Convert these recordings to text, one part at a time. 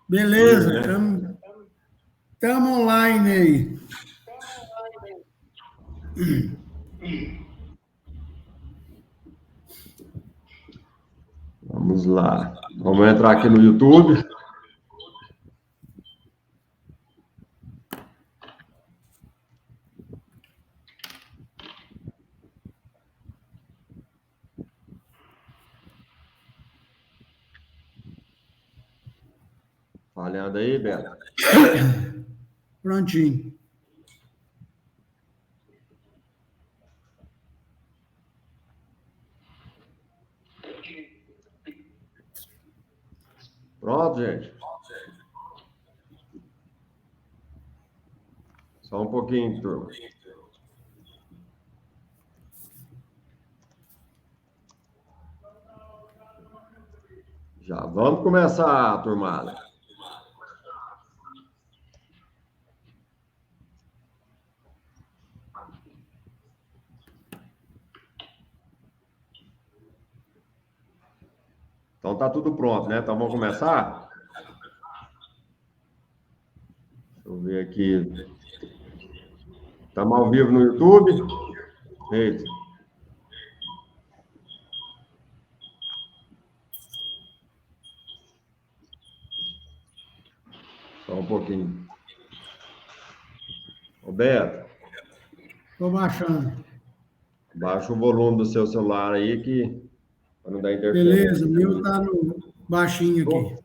Beleza, estamos online aí. Vamos lá. Vamos entrar aqui no YouTube. Falhando aí, Beto? Prontinho. Pronto, gente? Só um pouquinho, turma. Já vamos começar, turmada. Então tá tudo pronto, né? Então vamos começar? Deixa eu ver aqui. Estamos ao vivo no YouTube. Eita. Só um pouquinho. Roberto. Estou baixando. Baixa o volume do seu celular aí que para não dar interferência. Beleza, o meu está no baixinho aqui.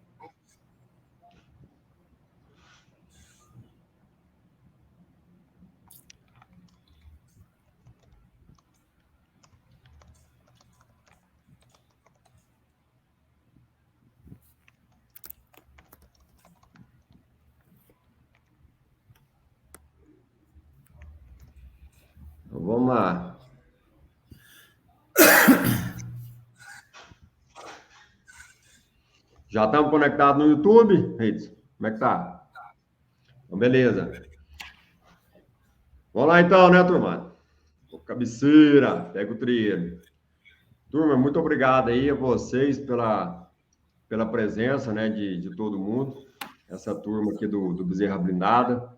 Então, vamos lá. Já estamos conectados no YouTube, Reis? Como é que tá? Então, beleza. Vamos lá então, né, turma? Cabeceira, pega o trilho. Turma, muito obrigado aí a vocês pela presença, né, de todo mundo. Essa turma aqui do Bezerra Blindada.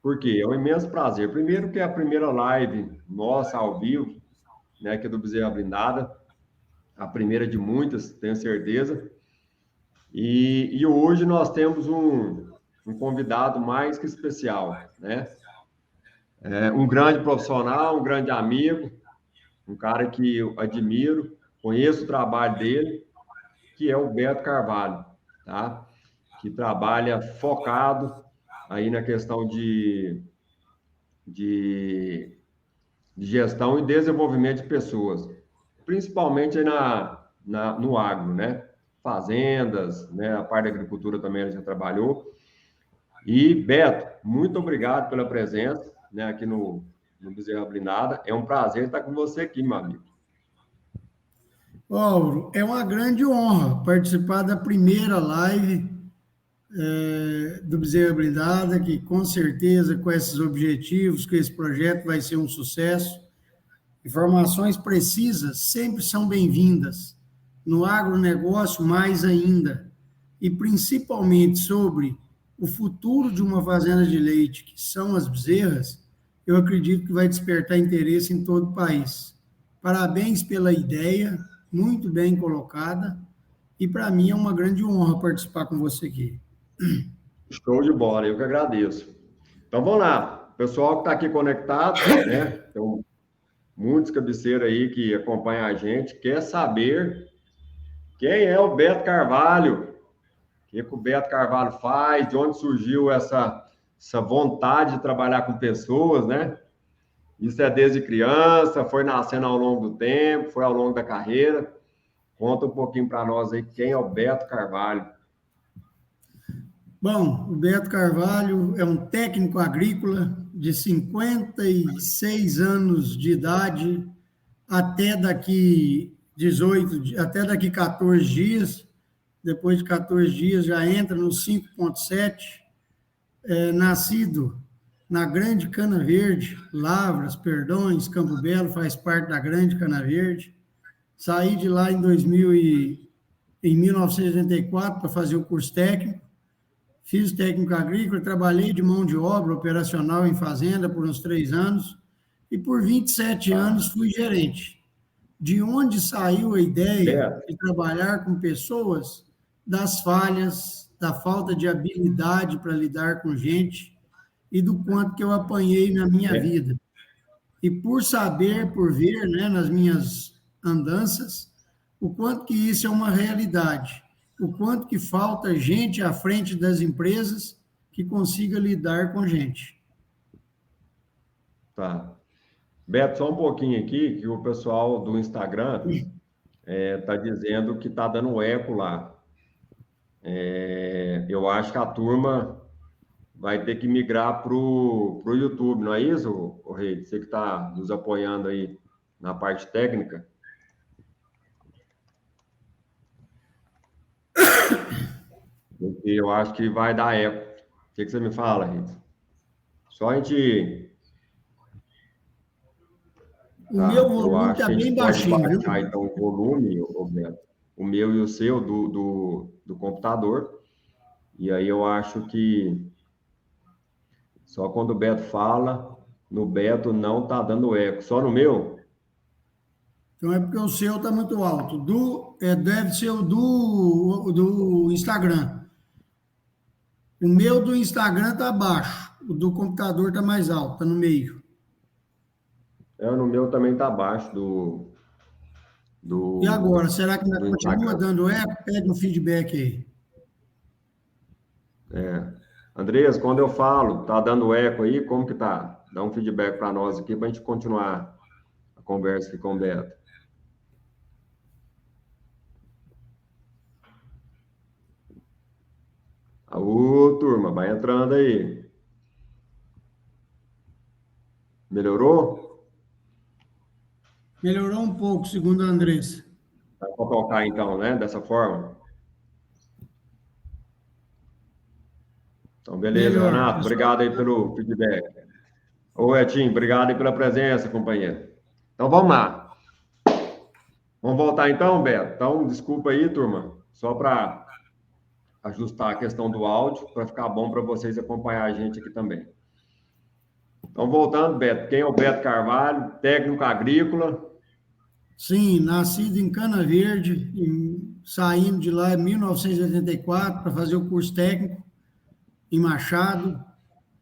Por quê? É um imenso prazer. Primeiro que é a primeira live nossa ao vivo, né, aqui do Bezerra Blindada. A primeira de muitas, tenho certeza. E hoje nós temos um convidado mais que especial, né? Um grande profissional, um grande amigo, um cara que eu admiro, conheço o trabalho dele, que é o Beto Carvalho, tá? Que trabalha focado aí na questão de gestão e desenvolvimento de pessoas, principalmente aí no agro, né? Fazendas, né? A parte da agricultura também ele já trabalhou. E, Beto, muito obrigado pela presença, né, aqui no Bezerra Blindada. É um prazer estar com você aqui, meu amigo. Mauro, é uma grande honra participar da primeira live do Bezerra Blindada, que com certeza com esses objetivos, com esse projeto vai ser um sucesso. Informações precisas sempre são bem-vindas. No agronegócio, mais ainda. E principalmente sobre o futuro de uma fazenda de leite, que são as bezerras, eu acredito que vai despertar interesse em todo o país. Parabéns pela ideia, muito bem colocada, e para mim é uma grande honra participar com você aqui. Show de bola, eu que agradeço. Então vamos lá, pessoal que está aqui conectado, né? Tem muitos cabeceiros aí que acompanham a gente, quer saber quem é o Beto Carvalho, o que o Beto Carvalho faz, de onde surgiu essa vontade de trabalhar com pessoas, né? Isso é desde criança, foi nascendo ao longo do tempo, foi ao longo da carreira. Conta um pouquinho para nós aí quem é o Beto Carvalho. Bom, o Beto Carvalho é um técnico agrícola de 56 anos de idade, até daqui 14 dias. Depois de 14 dias já entra no 5,7. Nascido na Grande Cana Verde, Lavras, Perdões, Campo Belo, faz parte da Grande Cana Verde. Saí de lá em 1984 para fazer o curso técnico. fiz técnico agrícola, trabalhei de mão de obra operacional em fazenda por uns 3 anos, e por 27 anos fui gerente. De onde saiu a ideia de trabalhar com pessoas? Das falhas, da falta de habilidade para lidar com gente e do quanto que eu apanhei na minha vida. E por saber, por ver, né, nas minhas andanças, o quanto que isso é uma realidade, o quanto que falta gente à frente das empresas que consiga lidar com gente. Tá. Beto, só um pouquinho aqui, que o pessoal do Instagram está dizendo que está dando eco lá. Eu acho que a turma vai ter que migrar para o YouTube, não é isso, Rei? Você que está nos apoiando aí na parte técnica. Porque eu acho que vai dar eco. O que você me fala, Rei? Só a gente... O meu volume está bem baixinho, pode viu? baixar, então, o volume, Beto, o meu e o seu do computador. E aí eu acho que só quando o Beto fala, no Beto não está dando eco. Só no meu? Então é porque o seu está muito alto. Deve ser o do Instagram. O meu do Instagram está baixo. O do computador está mais alto, está no meio. No meu também está abaixo E agora, será que ainda do continua Instagram. dando eco? Pega um feedback aí. Andrés, quando eu falo, tá dando eco aí, como que tá? Dá um feedback para nós aqui para a gente continuar a conversa aqui com o Beto. Aô, turma, vai entrando aí. Melhorou? Melhorou um pouco, segundo a Andressa. Dá para tocar então, né? Dessa forma. Então, beleza, Melhor. Renato. Obrigado aí pelo feedback. Ô, Etinho, obrigado aí pela presença, companheiro. Então, vamos lá. Vamos voltar então, Beto? Então, desculpa aí, turma, só para ajustar a questão do áudio, para ficar bom para vocês acompanhar a gente aqui também. Então, voltando, Beto, quem é o Beto Carvalho? Técnico agrícola. Sim, nascido em Cana Verde, saindo de lá em 1984 para fazer o curso técnico em Machado.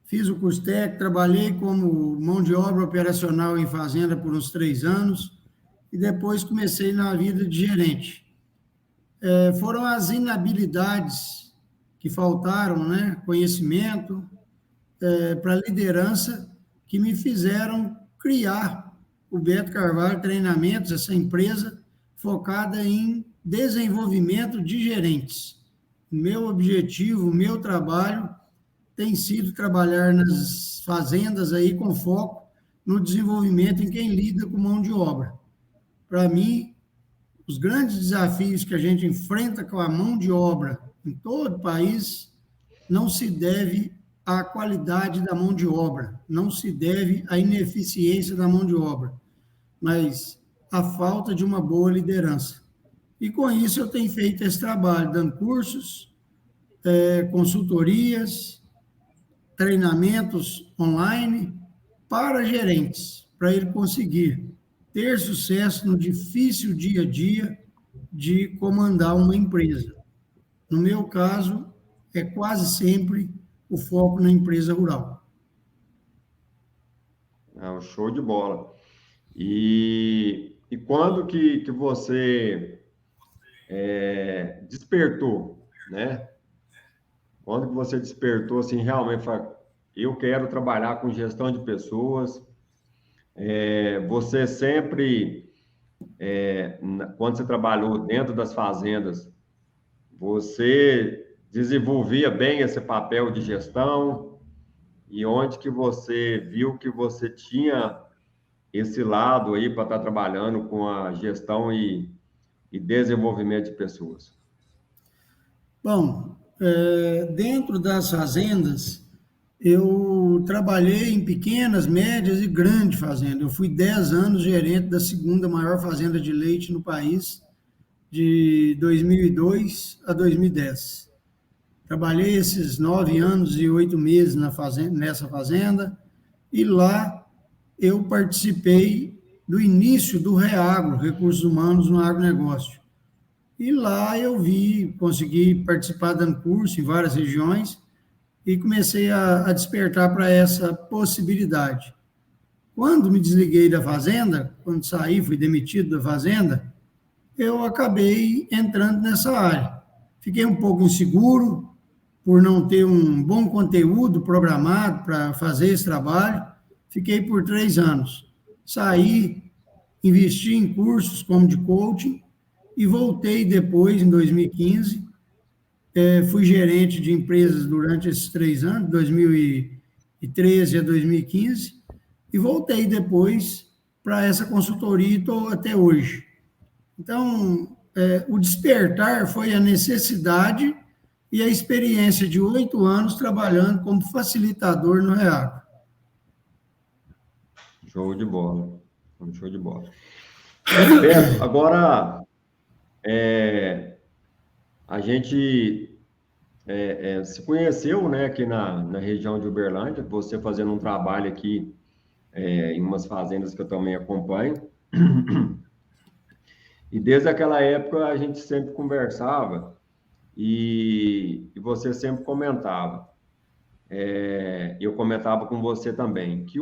Fiz o curso técnico, trabalhei como mão de obra operacional em fazenda por uns 3 anos e depois comecei na vida de gerente. Foram as inabilidades que faltaram, né? Conhecimento para liderança que me fizeram criar o Beto Carvalho Treinamentos, essa empresa focada em desenvolvimento de gerentes. O meu objetivo, o meu trabalho tem sido trabalhar nas fazendas aí com foco no desenvolvimento em quem lida com mão de obra. Para mim, os grandes desafios que a gente enfrenta com a mão de obra em todo o país não se deve à qualidade da mão de obra, não se deve à ineficiência da mão de obra, mas à falta de uma boa liderança. E com isso eu tenho feito esse trabalho, dando cursos, consultorias, treinamentos online para gerentes, para ele conseguir ter sucesso no difícil dia a dia de comandar uma empresa. No meu caso, é quase sempre o foco na empresa rural. Um show de bola. E quando que você despertou, né? Quando que você despertou, assim, realmente, eu quero trabalhar com gestão de pessoas? Você sempre, quando você trabalhou dentro das fazendas, você desenvolvia bem esse papel de gestão? E onde que você viu que você tinha esse lado aí para estar trabalhando com a gestão e desenvolvimento de pessoas? Bom, dentro das fazendas, eu trabalhei em pequenas, médias e grandes fazendas. Eu fui 10 anos gerente da segunda maior fazenda de leite no país, de 2002 a 2010. Trabalhei esses 9 anos e 8 meses nessa fazenda, e lá eu participei do início do REAGRO, Recursos Humanos no Agronegócio. E lá eu consegui participar dando curso em várias regiões e comecei a despertar para essa possibilidade. Quando me desliguei da fazenda, quando saí, fui demitido da fazenda, eu acabei entrando nessa área. Fiquei um pouco inseguro por não ter um bom conteúdo programado para fazer esse trabalho. Fiquei por 3 anos. Saí, investi em cursos como de coaching e voltei depois, em 2015. Fui gerente de empresas durante esses 3 anos, 2013 a 2015, e voltei depois para essa consultoria e estou até hoje. Então, o despertar foi a necessidade e a experiência de 8 anos trabalhando como facilitador no REAGRO. Show de bola. Show de bola. Beto, agora, a gente se conheceu, né, aqui na região de Uberlândia, você fazendo um trabalho aqui em umas fazendas que eu também acompanho. E desde aquela época a gente sempre conversava e você sempre comentava. Eu comentava com você também que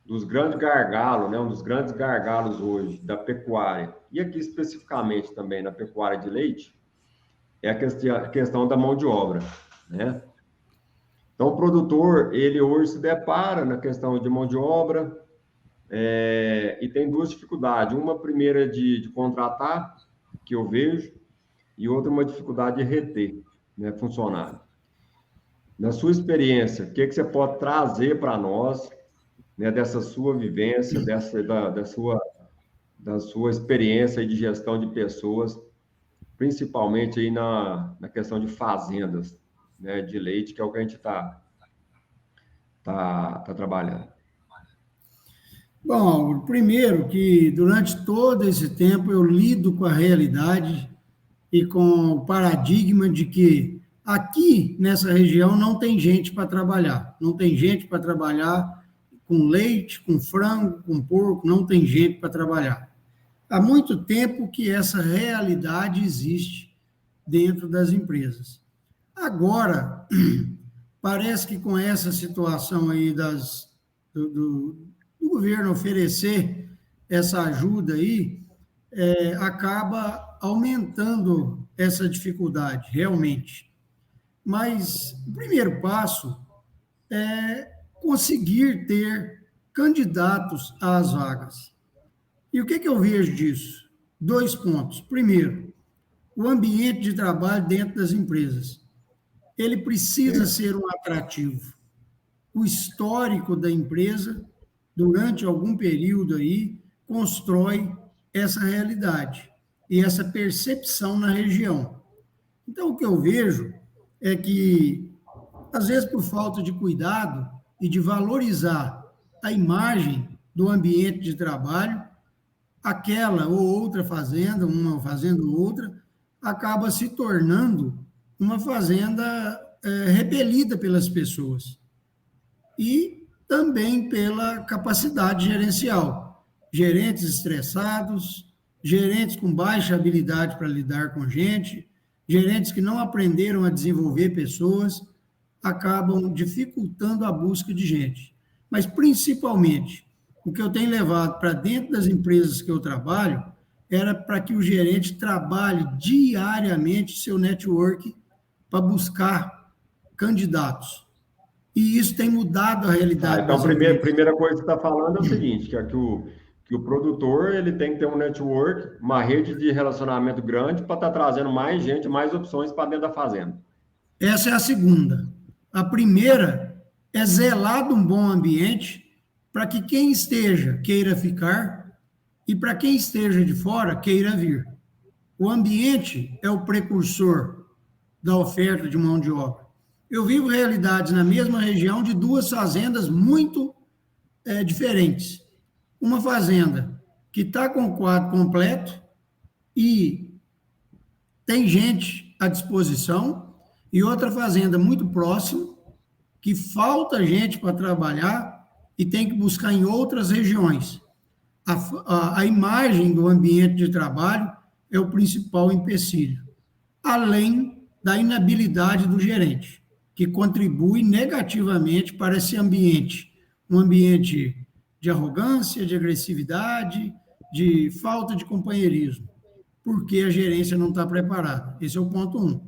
dos grandes gargalos, né, um dos grandes gargalos hoje da pecuária, e aqui especificamente também na pecuária de leite, é a questão da mão de obra, né? Então, o produtor, ele hoje se depara na questão de mão de obra, e tem 2 dificuldades. Uma primeira de contratar, que eu vejo, e outra uma dificuldade de reter, né, funcionário. Na sua experiência, o que você pode trazer para nós, né, dessa sua vivência, da sua experiência de gestão de pessoas, principalmente aí na questão de fazendas, né, de leite, que é o que a gente tá trabalhando. Bom, primeiro que durante todo esse tempo eu lido com a realidade e com o paradigma de que aqui nessa região não tem gente para trabalhar, não tem gente para trabalhar com leite, com frango, com porco, não tem gente para trabalhar. Há muito tempo que essa realidade existe dentro das empresas. Agora, parece que com essa situação aí do governo oferecer essa ajuda aí, acaba aumentando essa dificuldade, realmente. Mas o primeiro passo é conseguir ter candidatos às vagas. E o que eu vejo disso? 2 pontos. Primeiro, o ambiente de trabalho dentro das empresas. Ele precisa ser um atrativo. O histórico da empresa, durante algum período aí, constrói essa realidade e essa percepção na região. Então, o que eu vejo é que, às vezes, por falta de cuidado e de valorizar a imagem do ambiente de trabalho, aquela ou outra fazenda, uma fazenda ou outra, acaba se tornando uma fazenda repelida pelas pessoas. E também pela capacidade gerencial. Gerentes estressados, gerentes com baixa habilidade para lidar com gente, gerentes que não aprenderam a desenvolver pessoas, acabam dificultando a busca de gente. Mas, principalmente, o que eu tenho levado para dentro das empresas que eu trabalho era para que o gerente trabalhe diariamente seu network para buscar candidatos. E isso tem mudado a realidade. Então, a primeira coisa que você está falando é o seguinte, que o produtor ele tem que ter um network, uma rede de relacionamento grande para estar trazendo mais gente, mais opções para dentro da fazenda. Essa é a segunda. A primeira é zelar de um bom ambiente para que quem esteja queira ficar e para quem esteja de fora queira vir. O ambiente é o precursor da oferta de mão de obra. Eu vivo realidades na mesma região de 2 fazendas muito diferentes. Uma fazenda que está com o quadro completo e tem gente à disposição e outra fazenda muito próxima, que falta gente para trabalhar e tem que buscar em outras regiões. A imagem do ambiente de trabalho é o principal empecilho, além da inabilidade do gerente, que contribui negativamente para esse ambiente, um ambiente de arrogância, de agressividade, de falta de companheirismo, porque a gerência não está preparada. Esse é o ponto 1.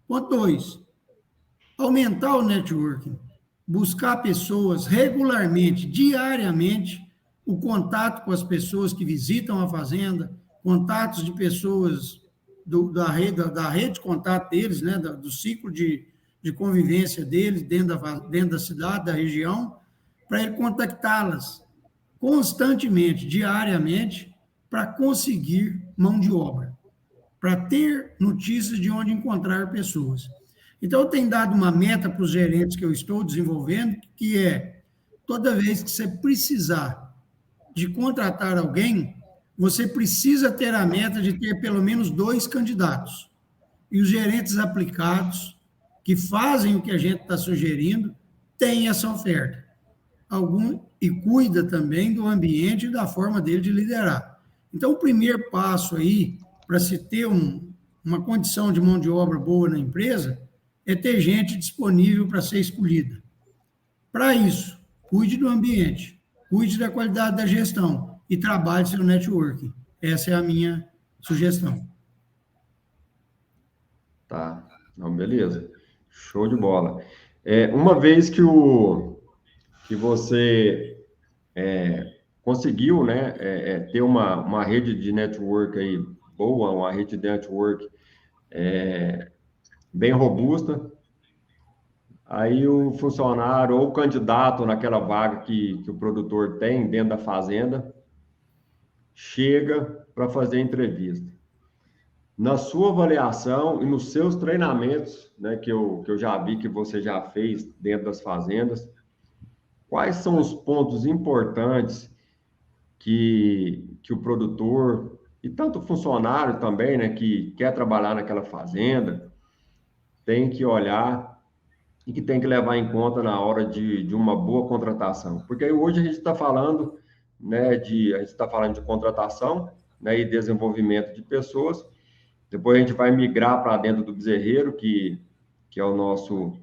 Ponto 2, aumentar o networking, buscar pessoas regularmente, diariamente, o contato com as pessoas que visitam a fazenda, contatos de pessoas da rede de contato deles, né, do ciclo de convivência deles dentro da cidade, da região, para ele contactá-las constantemente, diariamente, para conseguir mão de obra, para ter notícias de onde encontrar pessoas. Então, eu tenho dado uma meta para os gerentes que eu estou desenvolvendo, que é, toda vez que você precisar de contratar alguém, você precisa ter a meta de ter pelo menos 2 candidatos. E os gerentes aplicados, que fazem o que a gente está sugerindo, têm essa oferta. E cuida também do ambiente e da forma dele de liderar. Então, o primeiro passo aí, para se ter uma condição de mão de obra boa na empresa, é ter gente disponível para ser escolhida. Para isso, cuide do ambiente, cuide da qualidade da gestão e trabalhe seu networking. Essa é a minha sugestão. Tá, não, beleza. Show de bola. Uma vez que você conseguiu, né, ter uma rede de network aí boa, uma rede de network bem robusta, aí o funcionário ou o candidato naquela vaga que o produtor tem dentro da fazenda chega para fazer a entrevista. Na sua avaliação e nos seus treinamentos, né, que eu já vi que você já fez dentro das fazendas, quais são os pontos importantes que o produtor, e tanto o funcionário também, né, que quer trabalhar naquela fazenda, tem que olhar e que tem que levar em conta na hora de uma boa contratação? Porque hoje a gente está falando, né, de contratação, né, e desenvolvimento de pessoas. Depois a gente vai migrar para dentro do bezerreiro, que é o nosso,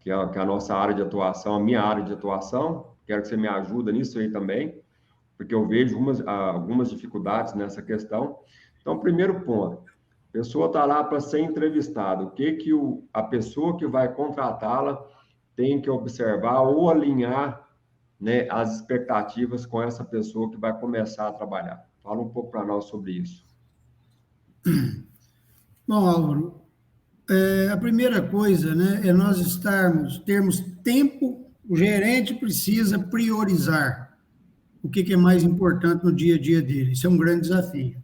que é a nossa área de atuação, a minha área de atuação. Quero que você me ajude nisso aí também, porque eu vejo algumas dificuldades nessa questão. Então, primeiro ponto, a pessoa está lá para ser entrevistada. O que a pessoa que vai contratá-la tem que observar ou alinhar, né, as expectativas com essa pessoa que vai começar a trabalhar? Fala um pouco para nós sobre isso. Bom, Álvaro, a primeira coisa, né, é nós termos tempo. O gerente precisa priorizar o que é mais importante no dia a dia dele. Isso é um grande desafio.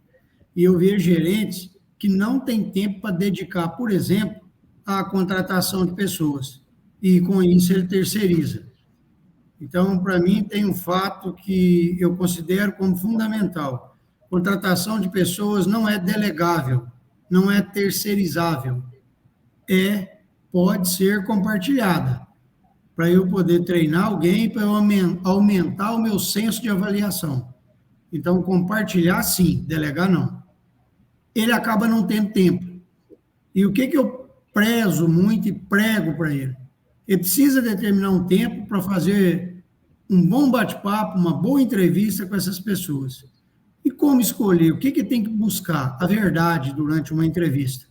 E eu vejo gerentes que não têm tempo para dedicar, por exemplo, à contratação de pessoas. E, com isso, ele terceiriza. Então, para mim, tem um fato que eu considero como fundamental. Contratação de pessoas não é delegável, não é terceirizável. Pode ser compartilhada, para eu poder treinar alguém, para eu aumentar o meu senso de avaliação. Então, compartilhar, sim, delegar, não. Ele acaba não tendo tempo. E o que eu prezo muito e prego para ele? Ele precisa determinar um tempo para fazer um bom bate-papo, uma boa entrevista com essas pessoas. E como escolher? O que tem que buscar? A verdade durante uma entrevista.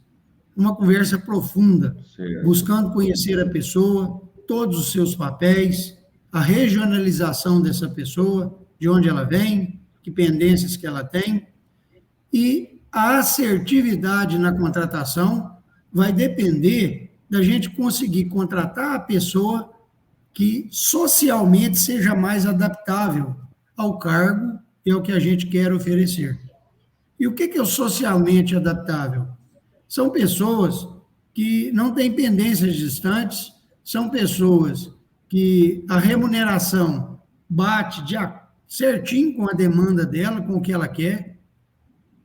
Uma conversa profunda, buscando conhecer a pessoa, todos os seus papéis, a regionalização dessa pessoa, de onde ela vem, que pendências que ela tem, e a assertividade na contratação vai depender da gente conseguir contratar a pessoa que socialmente seja mais adaptável ao cargo e ao que a gente quer oferecer. E o que é o socialmente adaptável? São pessoas que não têm pendências distantes, são pessoas que a remuneração bate certinho com a demanda dela, com o que ela quer,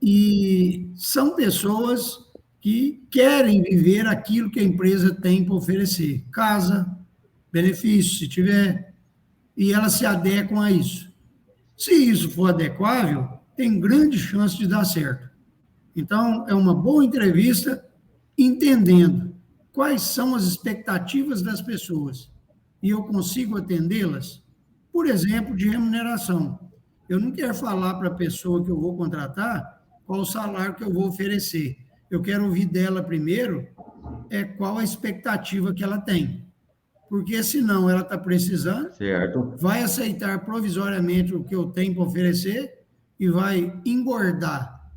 e são pessoas que querem viver aquilo que a empresa tem para oferecer. Casa, benefício, se tiver, e elas se adequam a isso. Se isso for adequável, tem grande chance de dar certo. Então, é uma boa entrevista, entendendo quais são as expectativas das pessoas e eu consigo atendê-las, por exemplo, de remuneração. Eu não quero falar para a pessoa que eu vou contratar qual o salário que eu vou oferecer. Eu quero ouvir dela primeiro qual a expectativa que ela tem. Porque, senão, ela está precisando, certo, vai aceitar provisoriamente o que eu tenho para oferecer e vai engordar,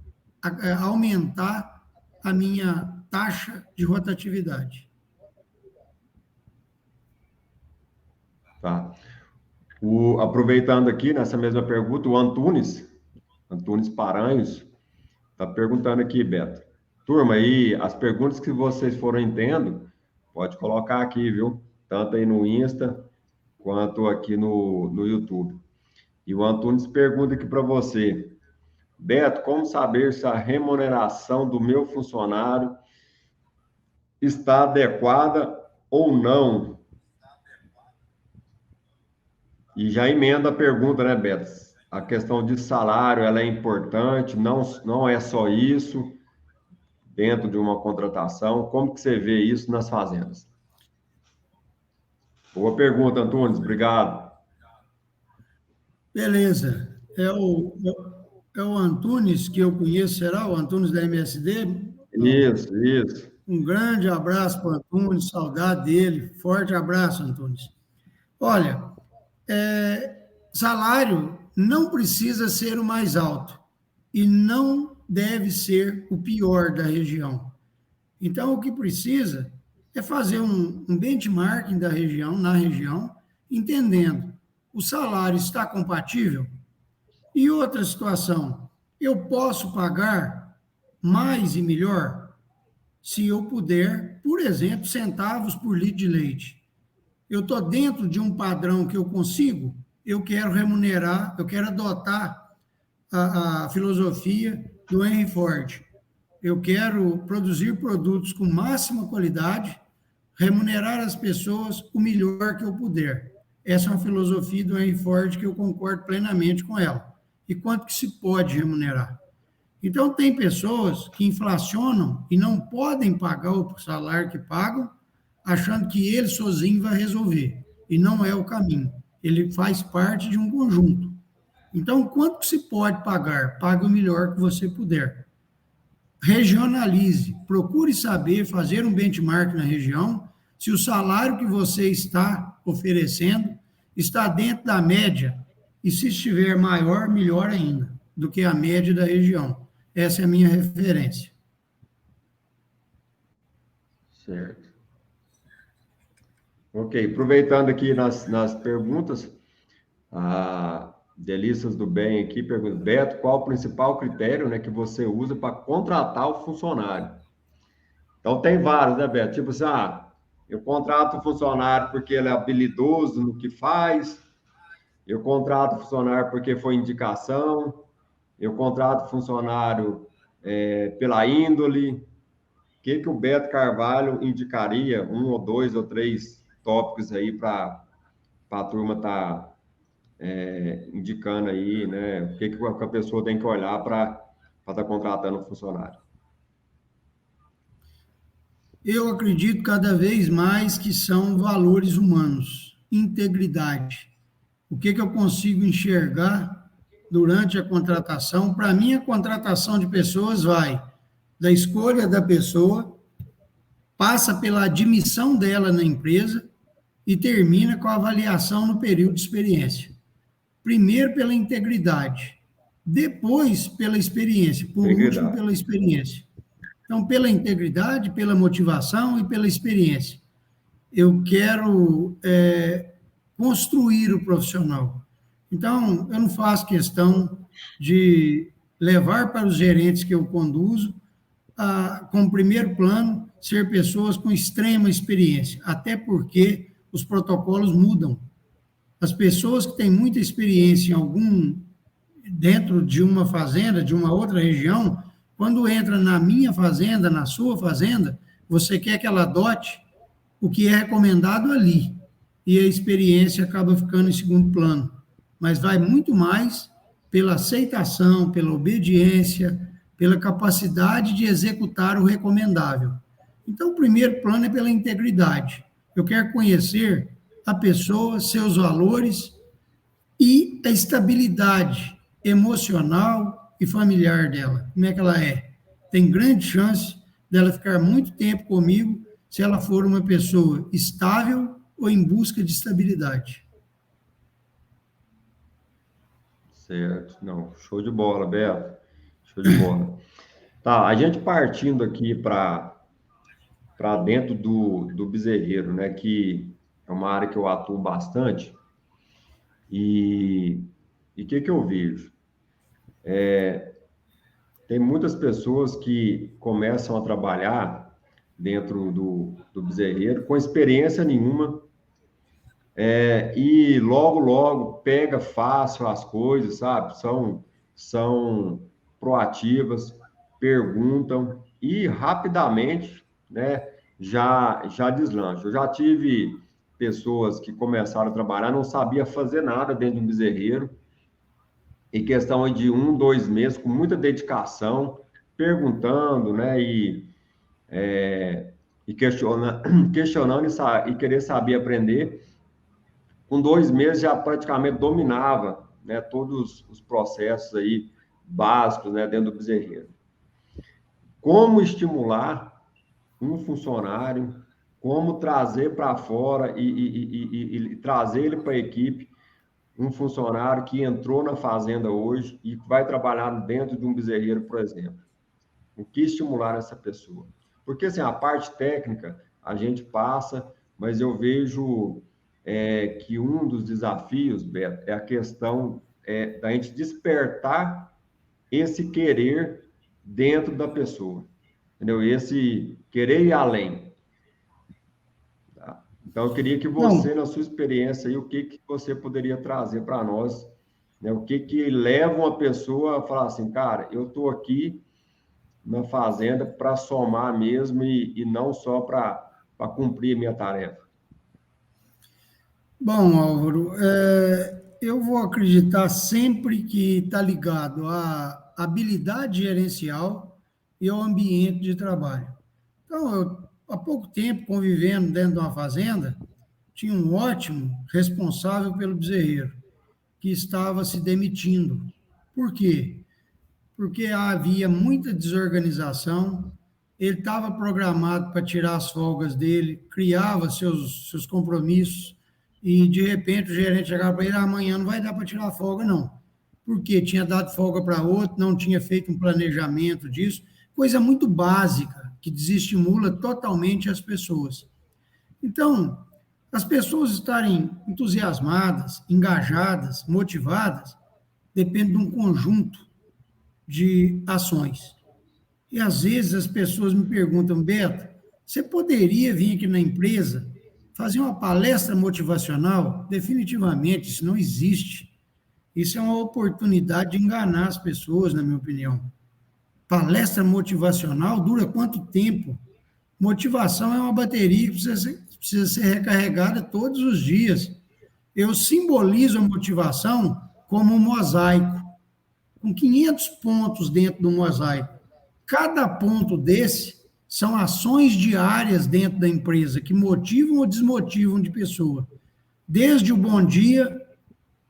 aumentar a minha taxa de rotatividade. Tá. Aproveitando aqui, nessa mesma pergunta, o Antunes Paranhos, está perguntando aqui, Beto. Turma, aí, as perguntas que vocês forem tendo, pode colocar aqui, viu? Tanto aí no Insta, quanto aqui no YouTube. E o Antunes pergunta aqui para você, Beto, como saber se a remuneração do meu funcionário está adequada ou não? E já emenda a pergunta, né, Beto? A questão de salário, ela é importante, não é só isso, dentro de uma contratação. Como que você vê isso nas fazendas? Boa pergunta, Antunes, obrigado. Beleza. É o Antunes, que eu conheço, será? O Antunes da MSD? Isso. Um grande abraço para o Antunes, saudade dele. Forte abraço, Antunes. Olha, salário não precisa ser o mais alto e não deve ser o pior da região. Então, o que precisa é fazer um benchmarking da região, na região, entendendo o salário está compatível. E outra situação, eu posso pagar mais e melhor se eu puder, por exemplo, centavos por litro de leite. Eu estou dentro de um padrão que eu consigo, eu quero remunerar, eu quero adotar a filosofia do Henry Ford. Eu quero produzir produtos com máxima qualidade, remunerar as pessoas o melhor que eu puder. Essa é uma filosofia do Henry Ford que eu concordo plenamente com ela. E quanto que se pode remunerar? Então, tem pessoas que inflacionam e não podem pagar o salário que pagam, achando que ele sozinho vai resolver. E não é o caminho. Ele faz parte de um conjunto. Então, quanto que se pode pagar? Pague o melhor que você puder. Regionalize. Procure saber, fazer um benchmark na região, se o salário que você está oferecendo está dentro da média, e se estiver maior, melhor ainda, do que a média da região. Essa é a minha referência. Certo. Ok, aproveitando aqui nas perguntas, a Delícias do Bem aqui pergunta, Beto, qual o principal critério, né, que você usa para contratar o funcionário? Então, tem vários, né, Beto? Tipo assim, eu contrato o funcionário porque ele é habilidoso no que faz, eu contrato o funcionário porque foi indicação, eu contrato o funcionário pela índole. O que o Beto Carvalho indicaria, 1 ou 2 ou 3 tópicos aí para a turma estar indicando aí, né? O que a pessoa tem que olhar para estar contratando um funcionário? Eu acredito cada vez mais que são valores humanos, integridade. O que eu consigo enxergar durante a contratação? Para mim, a contratação de pessoas vai da escolha da pessoa, passa pela admissão dela na empresa e termina com a avaliação no período de experiência. Primeiro pela integridade, depois pela experiência, por último pela experiência. Então, pela integridade, pela motivação e pela experiência. Eu quero construir o profissional. Então, eu não faço questão de levar para os gerentes que eu conduzo, como primeiro plano, ser pessoas com extrema experiência, até porque os protocolos mudam. As pessoas que têm muita experiência dentro de uma fazenda, de uma outra região, Quando entra na minha fazenda, na sua fazenda, você quer que ela adote o que é recomendado ali. E a experiência acaba ficando em segundo plano. Mas vai muito mais pela aceitação, pela obediência, pela capacidade de executar o recomendável. Então, o primeiro plano é pela integridade. Eu quero conhecer a pessoa, seus valores e a estabilidade emocional e familiar dela. Como é que ela é? Tem grande chance dela ficar muito tempo comigo se ela for uma pessoa estável ou em busca de estabilidade. Certo. Não, show de bola, Beto. Show de bola. Tá, a gente partindo aqui para dentro do bezerreiro, né, que é uma área que eu atuo bastante, e o que eu vejo? Tem muitas pessoas que começam a trabalhar dentro do bezerreiro com experiência nenhuma, e logo pega fácil as coisas, sabe? São proativas, perguntam e rapidamente, né, já deslancham. Eu já tive pessoas que começaram a trabalhar, não sabia fazer nada dentro de um bezerreiro, em questão de 1, 2 meses, com muita dedicação, perguntando, né, e questionando e querer saber aprender. Com 2 meses já praticamente dominava, né, todos os processos aí básicos, né, dentro do bezerreiro. Como estimular um funcionário, como trazer para fora e trazer ele para a equipe, um funcionário que entrou na fazenda hoje e vai trabalhar dentro de um bezerreiro, por exemplo. O que estimular essa pessoa? Porque, assim, a parte técnica a gente passa, mas eu vejo que um dos desafios, Beto, é a questão da gente despertar esse querer dentro da pessoa, entendeu? Esse querer ir além. Tá? Então, eu queria que você, na sua experiência, aí, o que você poderia trazer para nós, né? O que leva uma pessoa a falar assim, cara, eu estou aqui na fazenda para somar mesmo e não só para cumprir a minha tarefa. Bom, Álvaro, eu vou acreditar sempre que está ligado à habilidade gerencial e ao ambiente de trabalho. Então, há pouco tempo, convivendo dentro de uma fazenda, tinha um ótimo responsável pelo bezerreiro, que estava se demitindo. Por quê? Porque havia muita desorganização, ele estava programado para tirar as folgas dele, criava seus compromissos, e de repente o gerente chegava para ele, amanhã não vai dar para tirar folga, não. Porque tinha dado folga para outro, não tinha feito um planejamento disso, coisa muito básica, que desestimula totalmente as pessoas. Então, as pessoas estarem entusiasmadas, engajadas, motivadas, depende de um conjunto de ações. E às vezes as pessoas me perguntam, Beto, você poderia vir aqui na empresa fazer uma palestra motivacional? Definitivamente, isso não existe. Isso é uma oportunidade de enganar as pessoas, na minha opinião. Palestra motivacional dura quanto tempo? Motivação é uma bateria que precisa ser recarregada todos os dias. Eu simbolizo a motivação como um mosaico, com 500 pontos dentro do mosaico. Cada ponto desse são ações diárias dentro da empresa que motivam ou desmotivam de pessoa. Desde o bom dia,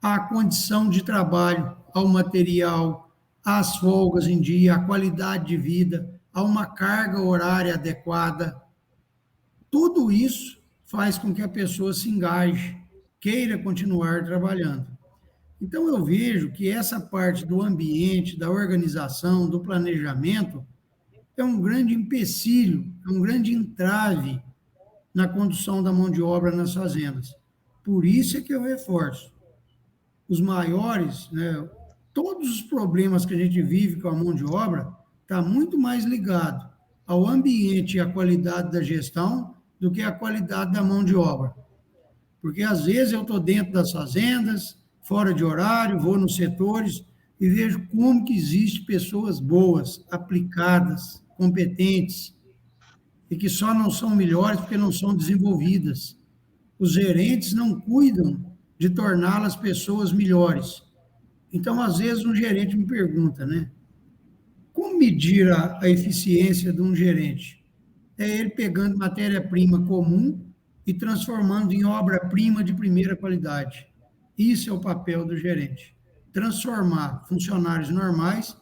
à condição de trabalho, ao material, às folgas em dia, à qualidade de vida, a uma carga horária adequada. Tudo isso faz com que a pessoa se engaje, queira continuar trabalhando. Então, eu vejo que essa parte do ambiente, da organização, do planejamento, é um grande empecilho, é um grande entrave na condução da mão de obra nas fazendas. Por isso é que eu reforço. Os maiores, né, todos os problemas que a gente vive com a mão de obra, está muito mais ligado ao ambiente e à qualidade da gestão do que à qualidade da mão de obra. Porque, às vezes, eu estou dentro das fazendas, fora de horário, vou nos setores, e vejo como que existem pessoas boas, aplicadas, competentes, e que só não são melhores porque não são desenvolvidas. Os gerentes não cuidam de torná-las pessoas melhores. Então, às vezes, um gerente me pergunta, né? Como medir a eficiência de um gerente? É ele pegando matéria-prima comum e transformando em obra-prima de primeira qualidade. Isso é o papel do gerente. Transformar funcionários normais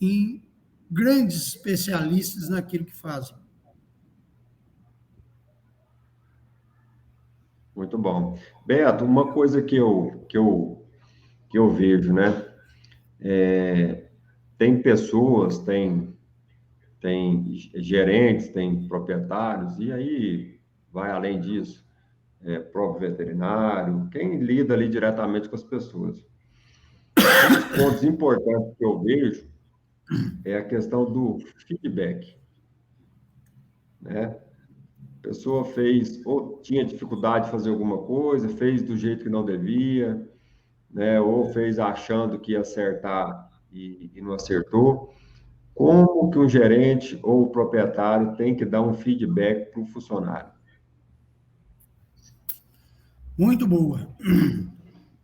em grandes especialistas naquilo que fazem. Muito bom. Beto, uma coisa que eu vejo, né? Tem pessoas, tem gerentes, tem proprietários, e aí vai além disso, próprio veterinário, quem lida ali diretamente com as pessoas. Um dos pontos importantes que eu vejo é a questão do feedback, né? A pessoa fez, ou tinha dificuldade de fazer alguma coisa, fez do jeito que não devia, né? Ou fez achando que ia acertar e não acertou. Como que um gerente ou o proprietário tem que dar um feedback para o funcionário? Muito boa.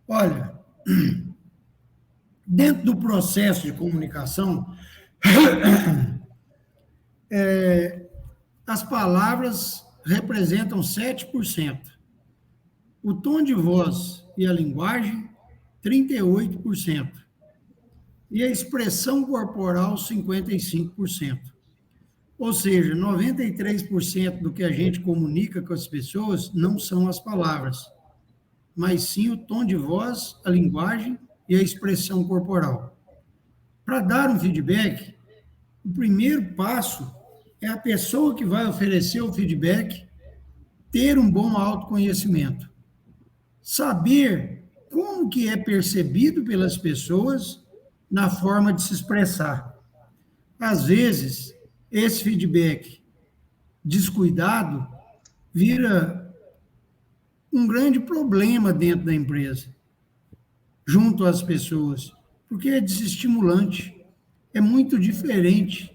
Olha, dentro do processo de comunicação, as palavras representam 7%. O tom de voz e a linguagem, 38%. E a expressão corporal, 55%. Ou seja, 93% do que a gente comunica com as pessoas não são as palavras, mas sim o tom de voz, a linguagem e a expressão corporal. Para dar um feedback, o primeiro passo é a pessoa que vai oferecer o feedback ter um bom autoconhecimento. Saber como que é percebido pelas pessoas na forma de se expressar. Às vezes, esse feedback descuidado vira um grande problema dentro da empresa, junto às pessoas, porque é desestimulante. É muito diferente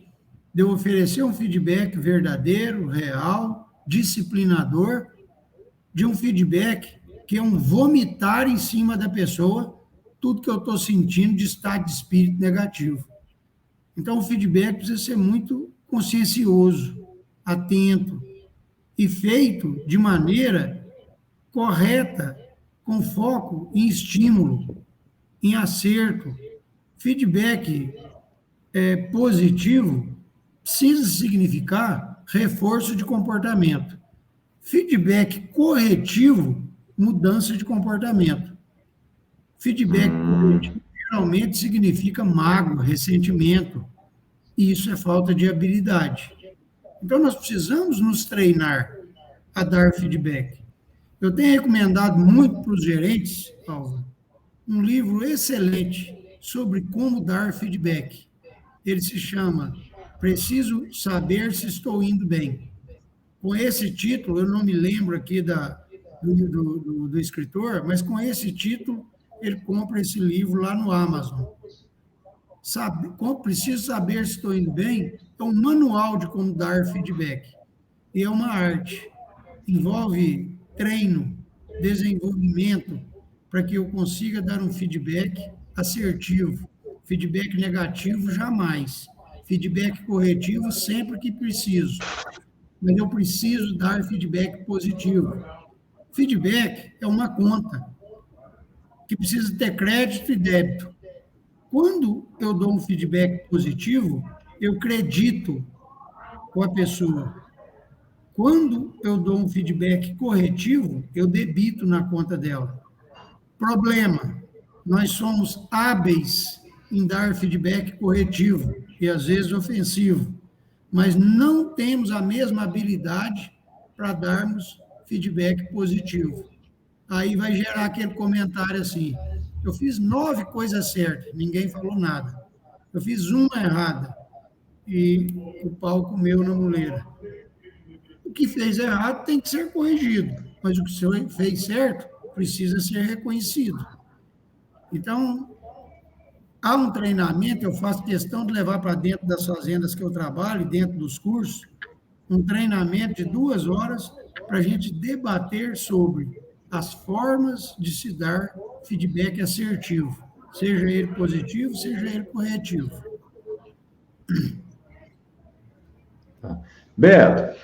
de eu oferecer um feedback verdadeiro, real, disciplinador, de um feedback que é um vomitar em cima da pessoa tudo que eu estou sentindo de estado de espírito negativo. Então, o feedback precisa ser muito consciencioso, atento e feito de maneira correta, com foco em estímulo, em acerto. Feedback positivo precisa significar reforço de comportamento. Feedback corretivo, mudança de comportamento. Feedback corretivo geralmente significa mágoa, ressentimento. E isso é falta de habilidade. Então, nós precisamos nos treinar a dar feedback. Eu tenho recomendado muito para os gerentes, Paulo, um livro excelente sobre como dar feedback. Ele se chama Preciso Saber Se Estou Indo Bem. Com esse título, eu não me lembro aqui do escritor, mas com esse título, ele compra esse livro lá no Amazon. Preciso saber se estou indo bem, é um manual de como dar feedback. E é uma arte. Envolve treino, desenvolvimento, para que eu consiga dar um feedback assertivo. Feedback negativo, jamais. Feedback corretivo, sempre que preciso. Mas eu preciso dar feedback positivo. Feedback é uma conta que precisa ter crédito e débito. Quando eu dou um feedback positivo, eu acredito com a pessoa. Quando eu dou um feedback corretivo, eu debito na conta dela. Problema, nós somos hábeis em dar feedback corretivo e às vezes ofensivo, mas não temos a mesma habilidade para darmos feedback positivo. Aí vai gerar aquele comentário assim, eu fiz 9 coisas certas, ninguém falou nada. Eu fiz uma errada e o pau comeu na muleira. O que fez errado tem que ser corrigido, mas o que você fez certo precisa ser reconhecido. Então, há um treinamento, eu faço questão de levar para dentro das fazendas que eu trabalho, dentro dos cursos, um treinamento de 2 horas para a gente debater sobre as formas de se dar feedback assertivo, seja ele positivo, seja ele corretivo. Beto,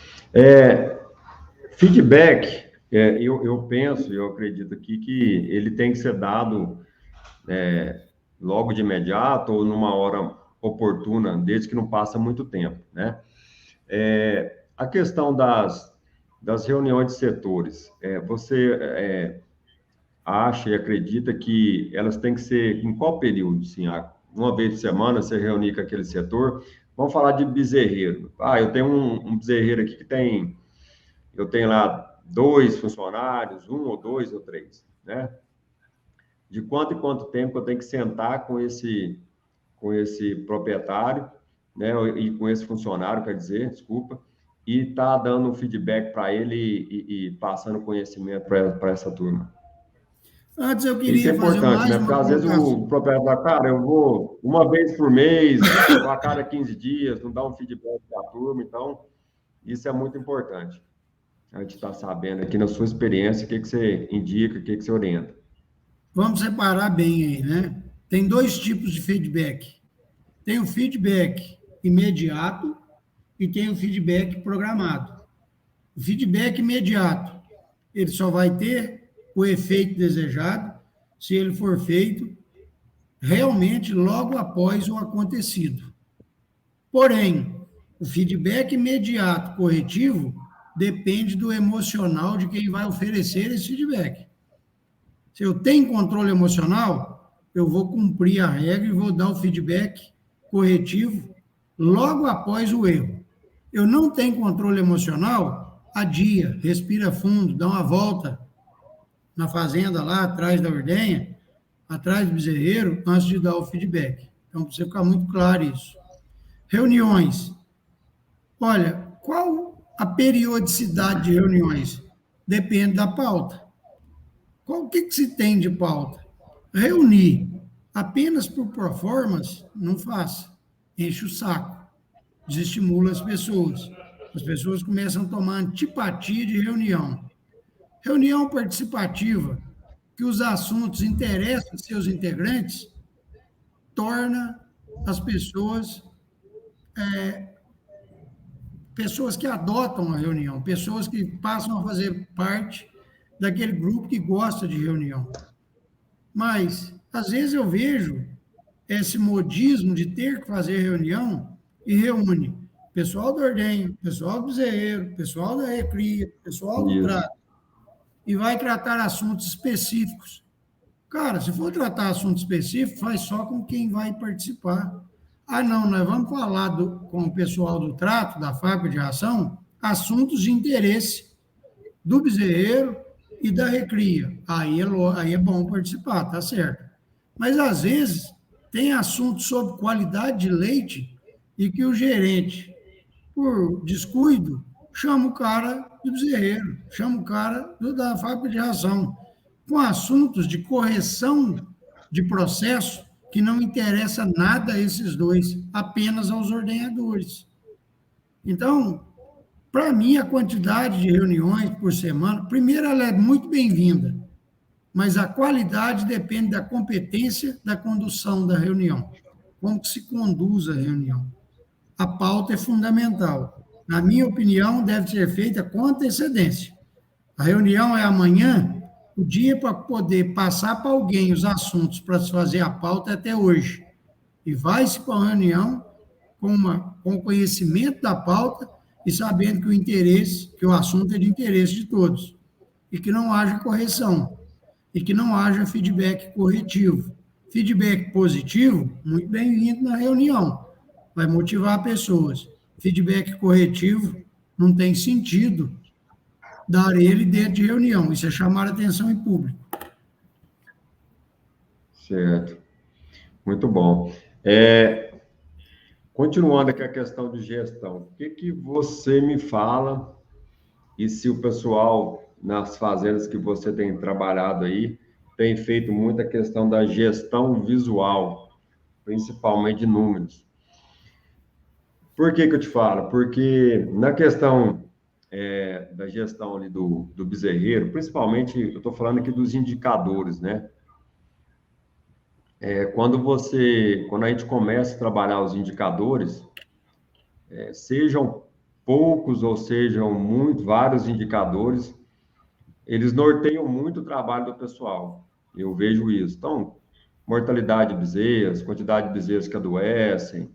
feedback, eu penso, eu acredito aqui que ele tem que ser dado logo de imediato ou numa hora oportuna, desde que não passa muito tempo, né? A questão das reuniões de setores, você acha e acredita que elas têm que ser em qual período? Assim, uma vez por semana você reunir com aquele setor? Vamos falar de bezerreiro. Eu tenho um bezerreiro aqui que eu tenho lá 2 funcionários, 1 ou 2 ou 3, né? De quanto em quanto tempo eu tenho que sentar com esse proprietário, né? E com esse funcionário, quer dizer, desculpa, e tá dando um feedback para ele e passando conhecimento para essa turma. Antes eu Isso queria é fazer importante, mais né? Porque uma às vezes colocação. o proprietário fala, cara, eu vou uma vez por mês, ou a cada 15 dias, não dá um feedback para a turma, então isso é muito importante. A gente está sabendo aqui na sua experiência o que você indica, o que você orienta. Vamos separar bem aí, né? Tem 2 tipos de feedback. Tem o feedback imediato e tem o feedback programado. O feedback imediato, ele só vai ter o efeito desejado se ele for feito realmente logo após o acontecido. Porém, o feedback imediato corretivo depende do emocional de quem vai oferecer esse feedback. Se eu tenho controle emocional, eu vou cumprir a regra e vou dar o feedback corretivo logo após o erro. Eu não tenho controle emocional, adia, respira fundo, dá uma volta na fazenda lá atrás da ordenha, atrás do bezerreiro, antes de dar o feedback. Então, para você ficar muito claro isso. Reuniões. Olha, qual a periodicidade de reuniões? Depende da pauta. O que se tem de pauta? Reunir apenas por performance, não faça. Enche o saco. Desestimula as pessoas. As pessoas começam a tomar antipatia de reunião. Reunião participativa, que os assuntos interessam seus integrantes, torna as pessoas pessoas que adotam a reunião, pessoas que passam a fazer parte daquele grupo que gosta de reunião. Mas, às vezes, eu vejo esse modismo de ter que fazer reunião e reúne pessoal do ordenho, pessoal do bezerreiro, pessoal da recria, pessoal do trato, e vai tratar assuntos específicos. Cara, se for tratar assunto específico, faz só com quem vai participar. Não, nós vamos falar com o pessoal do trato, da fábrica de ração, assuntos de interesse do bezerreiro e da recria. Aí é bom participar, tá certo. Mas, às vezes, tem assuntos sobre qualidade de leite e que o gerente, por descuido, chama o cara do bezerreiro, chama o cara da fábrica de ração, com assuntos de correção de processo que não interessa nada a esses dois, apenas aos ordenhadores. Então, para mim, a quantidade de reuniões por semana, primeiro, ela é muito bem-vinda, mas a qualidade depende da competência da condução da reunião, como que se conduz a reunião. A pauta é fundamental. Na minha opinião, deve ser feita com antecedência. A reunião é amanhã, o dia para poder passar para alguém os assuntos para se fazer a pauta é até hoje. E vai-se para a reunião com o conhecimento da pauta e sabendo que o assunto é de interesse de todos. E que não haja correção. E que não haja feedback corretivo. Feedback positivo, muito bem-vindo na reunião. Vai motivar pessoas. Feedback corretivo não tem sentido dar ele dentro de reunião. Isso é chamar a atenção em público. Certo. Muito bom. Continuando aqui a questão de gestão, o que você me fala e se o pessoal nas fazendas que você tem trabalhado aí tem feito muita questão da gestão visual principalmente de números. Por que eu te falo? Porque na questão da gestão ali do bezerreiro, principalmente, eu estou falando aqui dos indicadores, né? Quando a gente começa a trabalhar os indicadores, sejam poucos ou sejam vários indicadores, eles norteiam muito o trabalho do pessoal. Eu vejo isso. Então, mortalidade de bezerros, quantidade de bezerros que adoecem,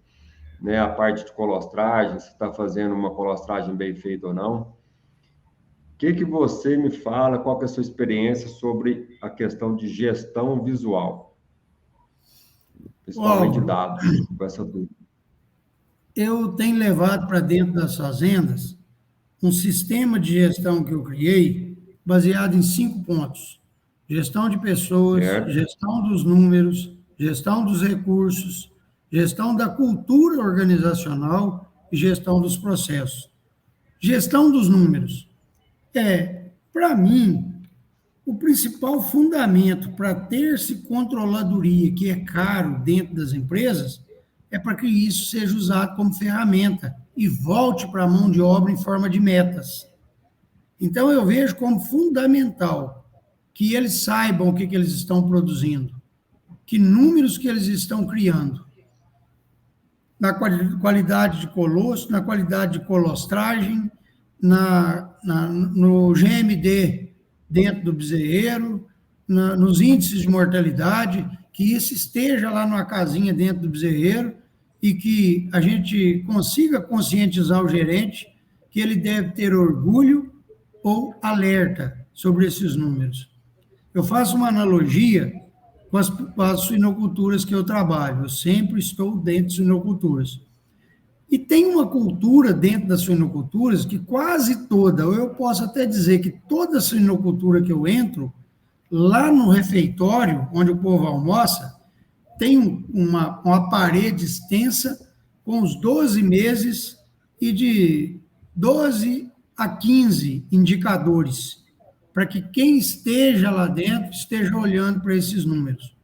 né, a parte de colostragem, se está fazendo uma colostragem bem feita ou não. O que você me fala, qual que é a sua experiência sobre a questão de gestão visual? Principalmente Álvaro, dados, com essa dúvida. eu tenho levado para dentro das fazendas um sistema de gestão que eu criei baseado em 5 pontos: gestão de pessoas, Certo? gestão dos números, gestão dos recursos, gestão da cultura organizacional e gestão dos processos. Gestão dos números. Para mim, o principal fundamento para ter-se controladoria, que é caro dentro das empresas, é para que isso seja usado como ferramenta e volte para a mão de obra em forma de metas. Então, eu vejo como fundamental que eles saibam o que eles estão produzindo, que números que eles estão criando, na qualidade de colosso, na qualidade de colostragem, no GMD dentro do bezerreiro, nos índices de mortalidade, que isso esteja lá numa casinha dentro do bezerreiro e que a gente consiga conscientizar o gerente que ele deve ter orgulho ou alerta sobre esses números. Eu faço uma analogia com as suinoculturas que eu trabalho. Eu sempre estou dentro de suinoculturas. E tem uma cultura dentro das suinoculturas que quase toda, ou eu posso até dizer que toda suinocultura que eu entro, lá no refeitório, onde o povo almoça, tem uma parede extensa com os 12 meses e de 12 a 15 indicadores, para que quem esteja lá dentro esteja olhando para esses números.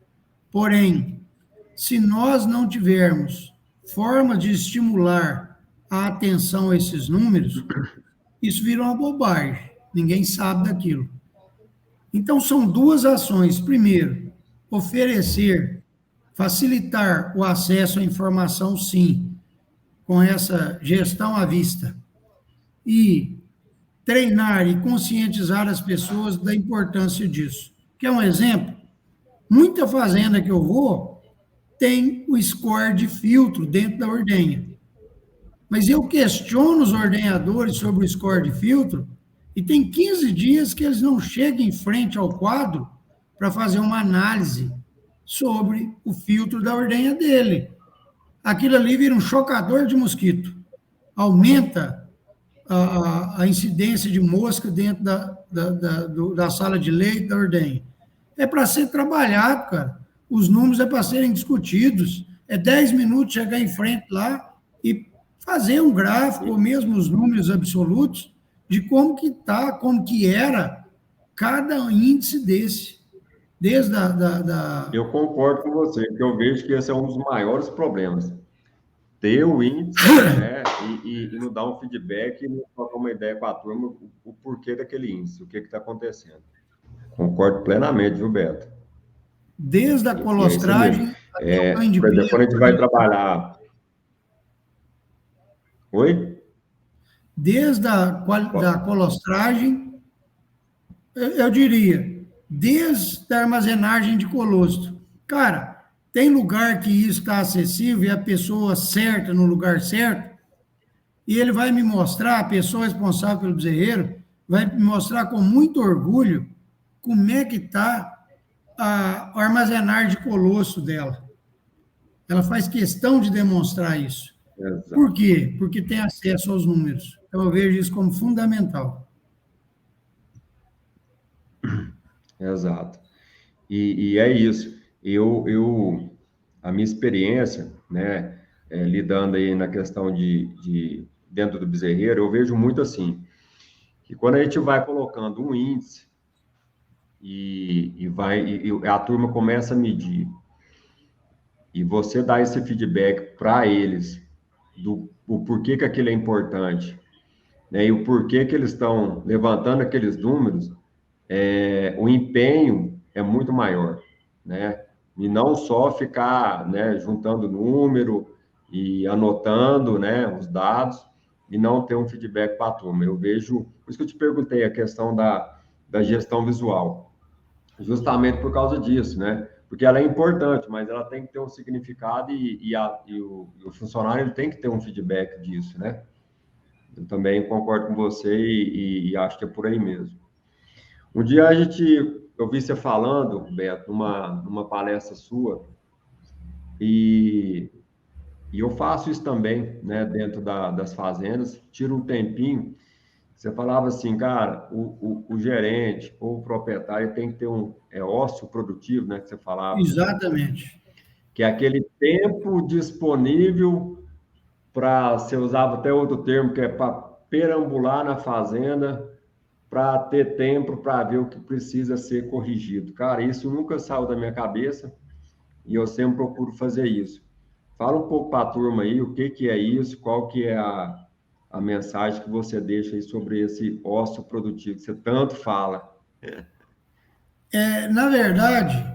Porém, se nós não tivermos forma de estimular a atenção a esses números, isso vira uma bobagem, ninguém sabe daquilo. Então, são duas ações. Primeiro, oferecer, facilitar o acesso à informação, sim, com essa gestão à vista. E treinar e conscientizar as pessoas da importância disso. Quer um exemplo? Muita fazenda que eu vou tem o score de filtro dentro da ordenha. Mas eu questiono os ordenhadores sobre o score de filtro e tem 15 dias que eles não chegam em frente ao quadro para fazer uma análise sobre o filtro da ordenha dele. Aquilo ali vira um chocador de mosquito. Aumenta a incidência de mosca dentro da sala de leite da ordenha. É para ser trabalhado, cara. Os números é para serem discutidos. É 10 minutos chegar em frente lá e fazer um gráfico, ou mesmo os números absolutos, de como que está, como que era cada índice desse. Desde Eu concordo com você, porque eu vejo que esse é um dos maiores problemas. Ter o índice, né, e não dar um feedback e não trocar uma ideia com a turma o porquê daquele índice, o que está acontecendo. Concordo plenamente, viu, Beto? Desde a colostragem até o ganho de peso. Quando a gente vai trabalhar... Oi? Desde da colostragem, eu diria, desde a armazenagem de colostro. Cara, tem lugar que isso está acessível e a pessoa certa no lugar certo, e ele vai me mostrar, a pessoa responsável pelo bezerreiro, vai me mostrar com muito orgulho como é que está a armazenagem de colostro dela. Ela faz questão de demonstrar isso. Exato. Por quê? Porque tem acesso aos números. Então, eu vejo isso como fundamental. Exato. E é isso. A minha experiência, né, lidando aí na questão de dentro do bezerreiro, eu vejo muito assim, que quando a gente vai colocando um índice e a turma começa a medir, e você dá esse feedback para eles o porquê que aquilo é importante, né, e o porquê que eles estão levantando aqueles números, o empenho é muito maior, né? E não só ficar, né, juntando número e anotando, né, os dados e não ter um feedback para a turma. Eu vejo, por isso que eu te perguntei a questão da gestão visual, justamente por causa disso, né? Porque ela é importante, mas ela tem que ter um significado e o funcionário ele tem que ter um feedback disso, né? Eu também concordo com você e acho que é por aí mesmo. Um dia eu vi você falando, Beto, numa palestra sua, e, e eu faço isso também, né, dentro das fazendas, tiro um tempinho. Você falava assim, cara, o gerente ou o proprietário tem que ter ócio produtivo, né, que você falava, Exatamente. que é aquele tempo disponível para, você usava até outro termo, que é para perambular na fazenda, para ter tempo para ver o que precisa ser corrigido. Cara, isso nunca saiu da minha cabeça e eu sempre procuro fazer isso. Fala um pouco para a turma aí o que, que é isso, qual que é a mensagem que você deixa aí sobre esse ócio produtivo que você tanto fala. Na verdade,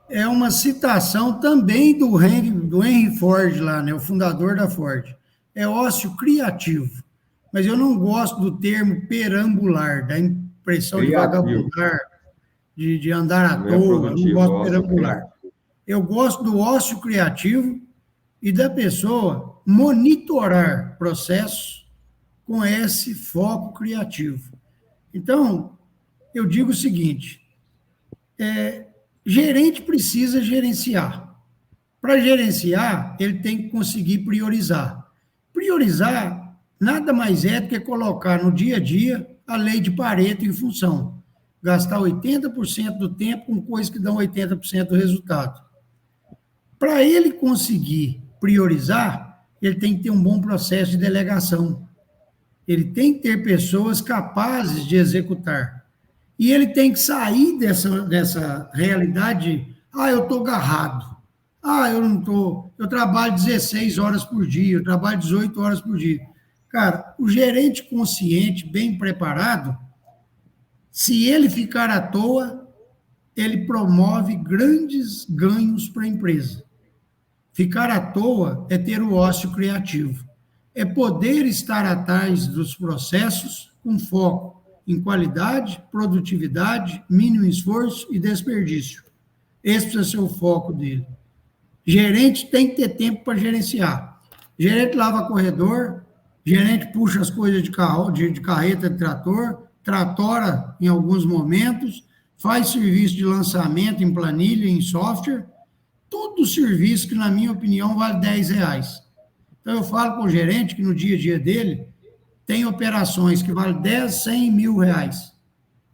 é uma citação também do Henry Ford lá, né, o fundador da Ford. É ócio criativo. Mas eu não gosto do termo perambular, da impressão de Criativo, vagabundar, de andar à não é toa. Eu não produtivo, gosto de ócio perambular. criativo. Eu gosto do ócio criativo e da pessoa monitorar processos com esse foco criativo. Então, eu digo o seguinte: gerente precisa gerenciar. Para gerenciar, ele tem que conseguir priorizar. Priorizar nada mais é do que colocar no dia a dia a lei de Pareto em função. Gastar 80% do tempo com coisas que dão 80% do resultado. Para ele conseguir priorizar, ele tem que ter um bom processo de delegação. Ele tem que ter pessoas capazes de executar. E ele tem que sair dessa realidade. Eu estou agarrado. Eu não estou. Eu trabalho 16 horas por dia, eu trabalho 18 horas por dia. Cara, o gerente consciente, bem preparado, se ele ficar à toa, ele promove grandes ganhos para a empresa. Ficar à toa é ter o ócio criativo. É poder estar atrás dos processos com foco em qualidade, produtividade, mínimo esforço e desperdício. Esse precisa ser o foco dele. Gerente tem que ter tempo para gerenciar. Gerente lava corredor, gerente puxa as coisas de carreta de trator, tratora em alguns momentos, faz serviço de lançamento em planilha, em software, todo serviço que, na minha opinião, vale R$ 10. Então, eu falo com o gerente que no dia a dia dele tem operações que valem 10, 100, R$ 1.000.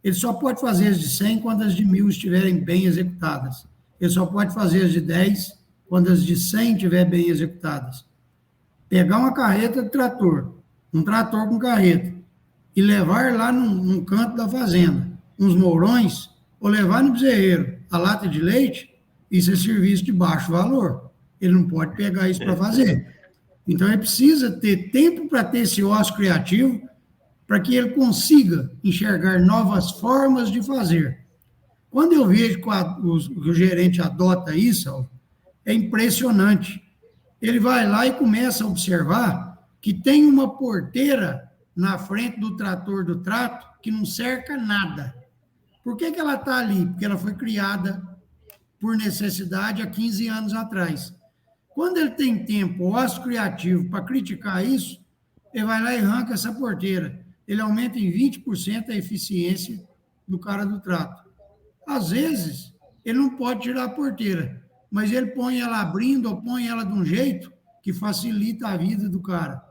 Ele só pode fazer as de 100 quando as de 1.000 estiverem bem executadas. Ele só pode fazer as de 10 quando as de 100 estiverem bem executadas. Pegar uma carreta de trator, um trator com carreta, e levar lá num canto da fazenda, uns mourões, ou levar no bezerreiro a lata de leite, isso é serviço de baixo valor. Ele não pode pegar isso para fazer. Então, ele precisa ter tempo para ter esse ócio criativo, para que ele consiga enxergar novas formas de fazer. Quando eu vejo que o gerente adota isso, é impressionante. Ele vai lá e começa a observar que tem uma porteira na frente do trator do trato que não cerca nada. Por que ela está ali? Porque ela foi criada por necessidade há 15 anos atrás. Quando ele tem tempo, ócio criativo, para criticar isso, ele vai lá e arranca essa porteira. Ele aumenta em 20% a eficiência do cara do trato. Às vezes, ele não pode tirar a porteira, mas ele põe ela abrindo ou põe ela de um jeito que facilita a vida do cara.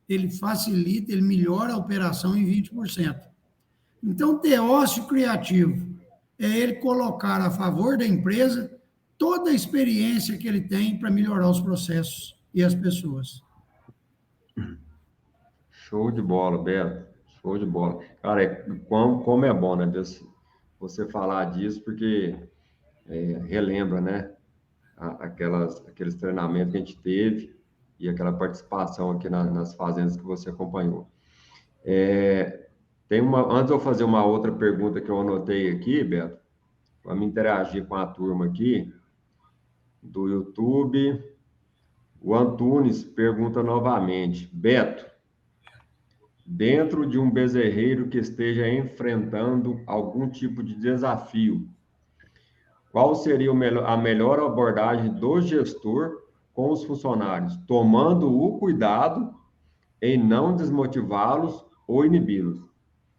Ele facilita, ele melhora a operação em 20%. Então, ter ócio criativo é ele colocar a favor da empresa toda a experiência que ele tem para melhorar os processos e as pessoas. Show de bola, Beto. Show de bola. Cara, como é bom, né, você falar disso, porque relembra, né? aqueles treinamentos que a gente teve e aquela participação aqui nas fazendas que você acompanhou. Antes de eu fazer uma outra pergunta que eu anotei aqui, Beto, para me interagir com a turma aqui do YouTube, o Antunes pergunta novamente: Beto, dentro de um bezerreiro que esteja enfrentando algum tipo de desafio, qual seria a melhor abordagem do gestor com os funcionários, tomando o cuidado em não desmotivá-los ou inibi-los?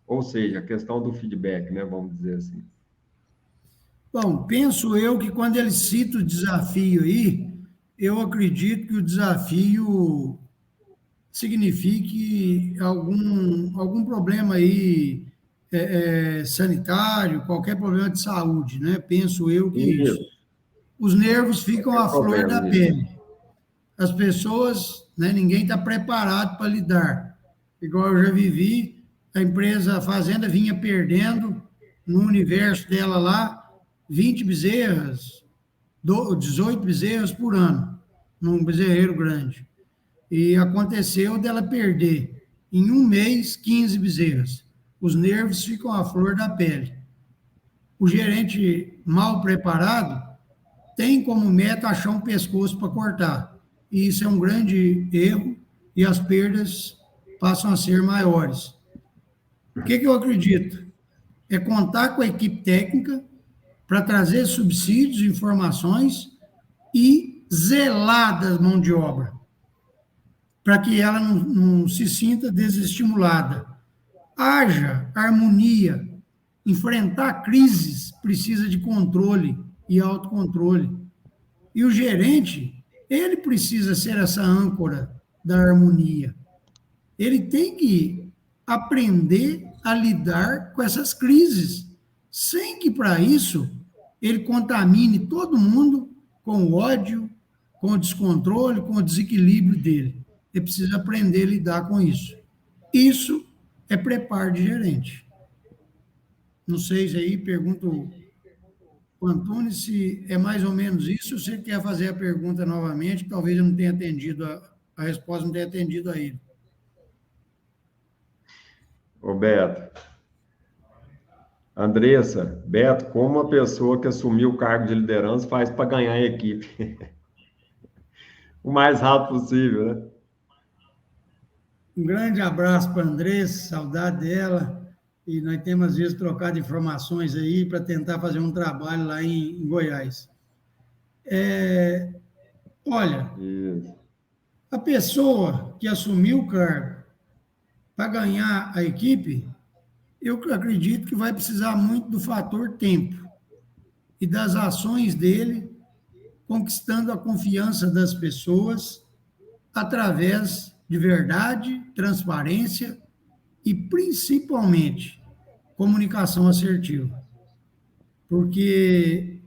Ou seja, a questão do feedback, né? Vamos dizer assim. Bom, penso eu que quando ele cita o desafio aí, eu acredito que o desafio signifique algum problema aí sanitário, qualquer problema de saúde, né? Penso eu que isso. Os nervos ficam à flor da pele. As pessoas, né, ninguém está preparado para lidar. Igual eu já vivi, a fazenda vinha perdendo no universo dela lá 20 bezerras, 18 bezerras por ano, num bezerreiro grande. E aconteceu dela perder, em um mês, 15 bezerras. Os nervos ficam à flor da pele. O gerente mal preparado tem como meta achar um pescoço para cortar. E isso é um grande erro e as perdas passam a ser maiores. O que eu acredito? É contar com a equipe técnica para trazer subsídios, informações e zelar da mão de obra, para que ela não se sinta desestimulada. Haja harmonia. Enfrentar crises precisa de controle e autocontrole. E o gerente, ele precisa ser essa âncora da harmonia. Ele tem que aprender a lidar com essas crises, sem que, para isso, ele contamine todo mundo com o ódio, com o descontrole, com o desequilíbrio dele. Ele precisa aprender a lidar com isso. Isso é preparo de gerente. Não sei se aí pergunto o Antunes se é mais ou menos isso, ou se ele quer fazer a pergunta novamente, talvez eu não tenha atendido, a resposta não tenha atendido a ele. Ô, Beto. Andressa, Beto, como uma pessoa que assumiu o cargo de liderança faz para ganhar a equipe? O mais rápido possível, né? Um grande abraço para a Andressa, saudade dela. E nós temos, às vezes, trocado informações aí para tentar fazer um trabalho lá em Goiás. Olha, a pessoa que assumiu o cargo para ganhar a equipe, eu acredito que vai precisar muito do fator tempo e das ações dele, conquistando a confiança das pessoas através de verdade, transparência e, principalmente, comunicação assertiva. Porque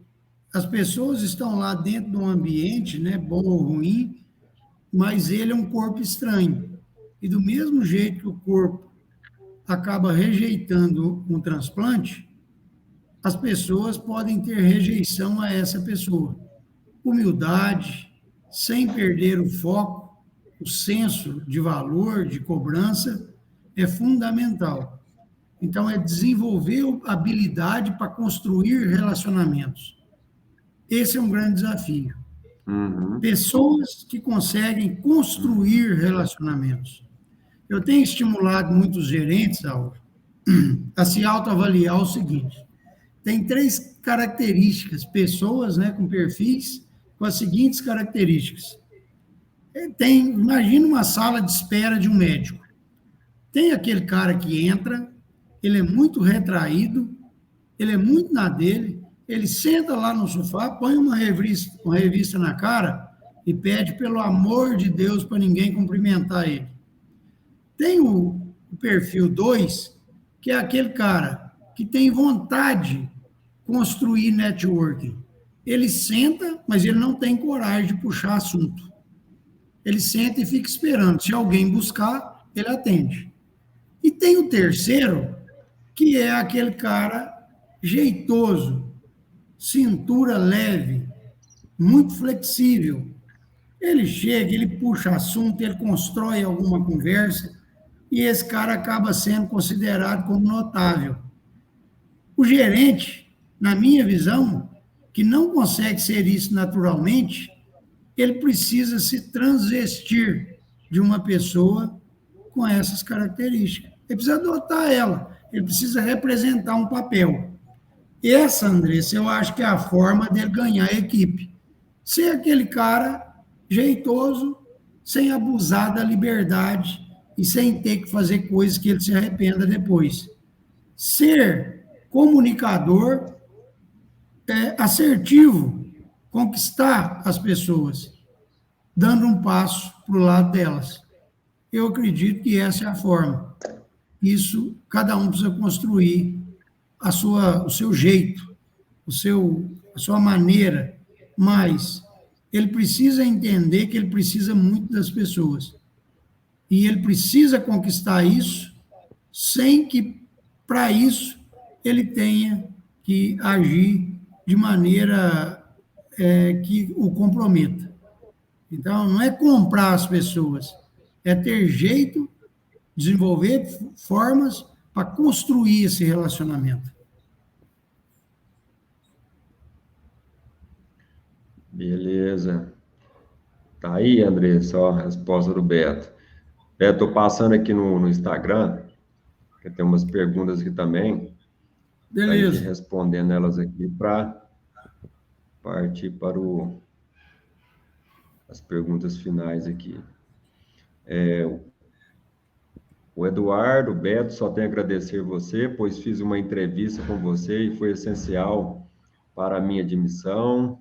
as pessoas estão lá dentro de um ambiente, né, bom ou ruim, mas ele é um corpo estranho. E do mesmo jeito que o corpo acaba rejeitando um transplante, as pessoas podem ter rejeição a essa pessoa. Humildade, sem perder o foco, o senso de valor, de cobrança, é fundamental. Então, é desenvolver habilidade para construir relacionamentos. Esse é um grande desafio. Pessoas que conseguem construir relacionamentos. Eu tenho estimulado muitos gerentes, Álvaro, a se autoavaliar o seguinte: tem 3 características, pessoas, né, com perfis com as seguintes características. Imagina uma sala de espera de um médico. Tem aquele cara que entra, ele é muito retraído, ele é muito na dele, ele senta lá no sofá, põe uma revista na cara e pede, pelo amor de Deus, para ninguém cumprimentar ele. Tem o perfil 2, que é aquele cara que tem vontade de construir networking. Ele senta, mas ele não tem coragem de puxar assunto. Ele senta e fica esperando. Se alguém buscar, ele atende. E tem o terceiro, que é aquele cara jeitoso, cintura leve, muito flexível. Ele chega, ele puxa assunto, ele constrói alguma conversa e esse cara acaba sendo considerado como notável. O gerente, na minha visão, que não consegue ser isso naturalmente, ele precisa se transvestir de uma pessoa com essas características. Ele precisa adotar ela, ele precisa representar um papel. Essa, Andressa, eu acho que é a forma dele ganhar a equipe. Ser aquele cara jeitoso, sem abusar da liberdade e sem ter que fazer coisas que ele se arrependa depois. Ser comunicador, assertivo, conquistar as pessoas, dando um passo para o lado delas. Eu acredito que essa é a forma. Isso, cada um precisa construir o seu jeito, a sua maneira, mas ele precisa entender que ele precisa muito das pessoas. E ele precisa conquistar isso sem que, para isso, ele tenha que agir de maneira que o comprometa. Então, não é comprar as pessoas, é ter jeito, desenvolver formas para construir esse relacionamento. Beleza. Tá aí, André, só a resposta do Beto. Beto, estou passando aqui no Instagram, que tem umas perguntas aqui também. Beleza. A gente respondendo elas aqui para partir para as perguntas finais aqui. O Eduardo, Beto, só tenho a agradecer você, pois fiz uma entrevista com você e foi essencial para a minha admissão.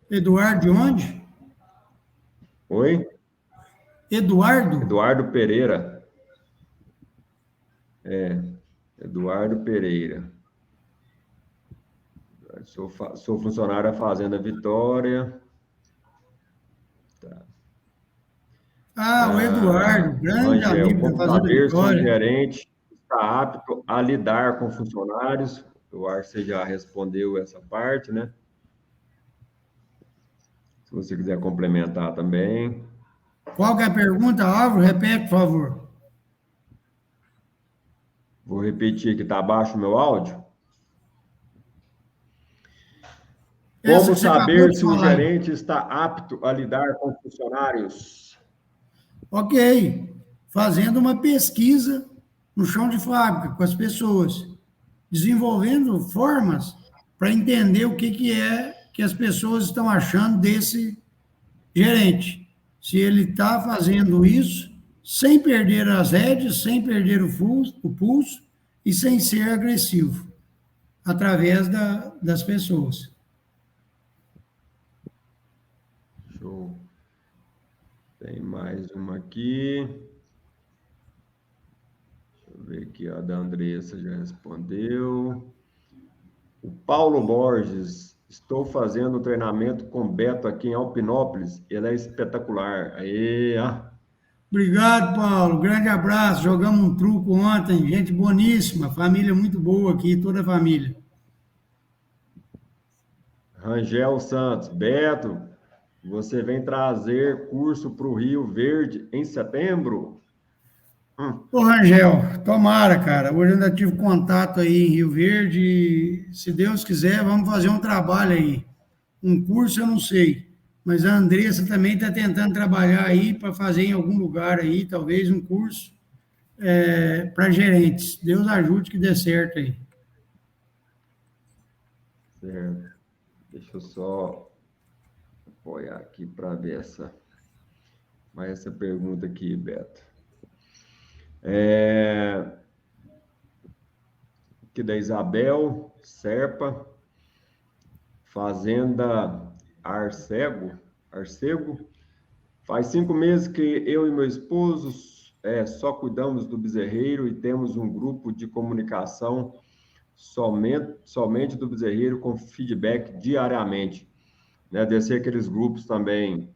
Eduardo de onde? Oi? Eduardo? Eduardo Pereira. Eduardo Pereira. Sou funcionário da Fazenda Vitória. O Eduardo, grande Angel, amigo da como Fazenda saber se o Vitória. gerente está apto a lidar com funcionários? Eu acho que você já respondeu essa parte, né? Se você quiser complementar também. Qual que é a pergunta, Álvaro? Repete, por favor. Vou repetir aqui, está abaixo o meu áudio? Como saber se o gerente está apto a lidar com funcionários? Ok, fazendo uma pesquisa no chão de fábrica com as pessoas, desenvolvendo formas para entender o que é que as pessoas estão achando desse gerente. Se ele está fazendo isso sem perder as rédeas, sem perder o pulso e sem ser agressivo, através das pessoas. Show. Tem mais uma aqui. Deixa eu ver aqui, a da Andressa já respondeu. O Paulo Borges, estou fazendo um treinamento com Beto aqui em Alpinópolis. Ele é espetacular. Aê, Obrigado, Paulo. Grande abraço. Jogamos um truco ontem. Gente boníssima. Família muito boa aqui, toda a família. Rangel Santos. Beto, você vem trazer curso para o Rio Verde em setembro? Ô, Rangel, tomara, cara. Hoje eu ainda tive contato aí em Rio Verde. Se Deus quiser, vamos fazer um trabalho aí. Um curso eu não sei, mas a Andressa também está tentando trabalhar aí para fazer em algum lugar aí, talvez um curso para gerentes. Deus ajude que dê certo aí. Certo. Deixa eu só apoiar aqui para ver mais essa pergunta aqui, Beto. Aqui da Isabel Serpa, Fazenda Arcego. Faz 5 meses que eu e meu esposo só cuidamos do bezerreiro e temos um grupo de comunicação somente do bezerreiro com feedback diariamente. Né? Deve ser aqueles grupos também,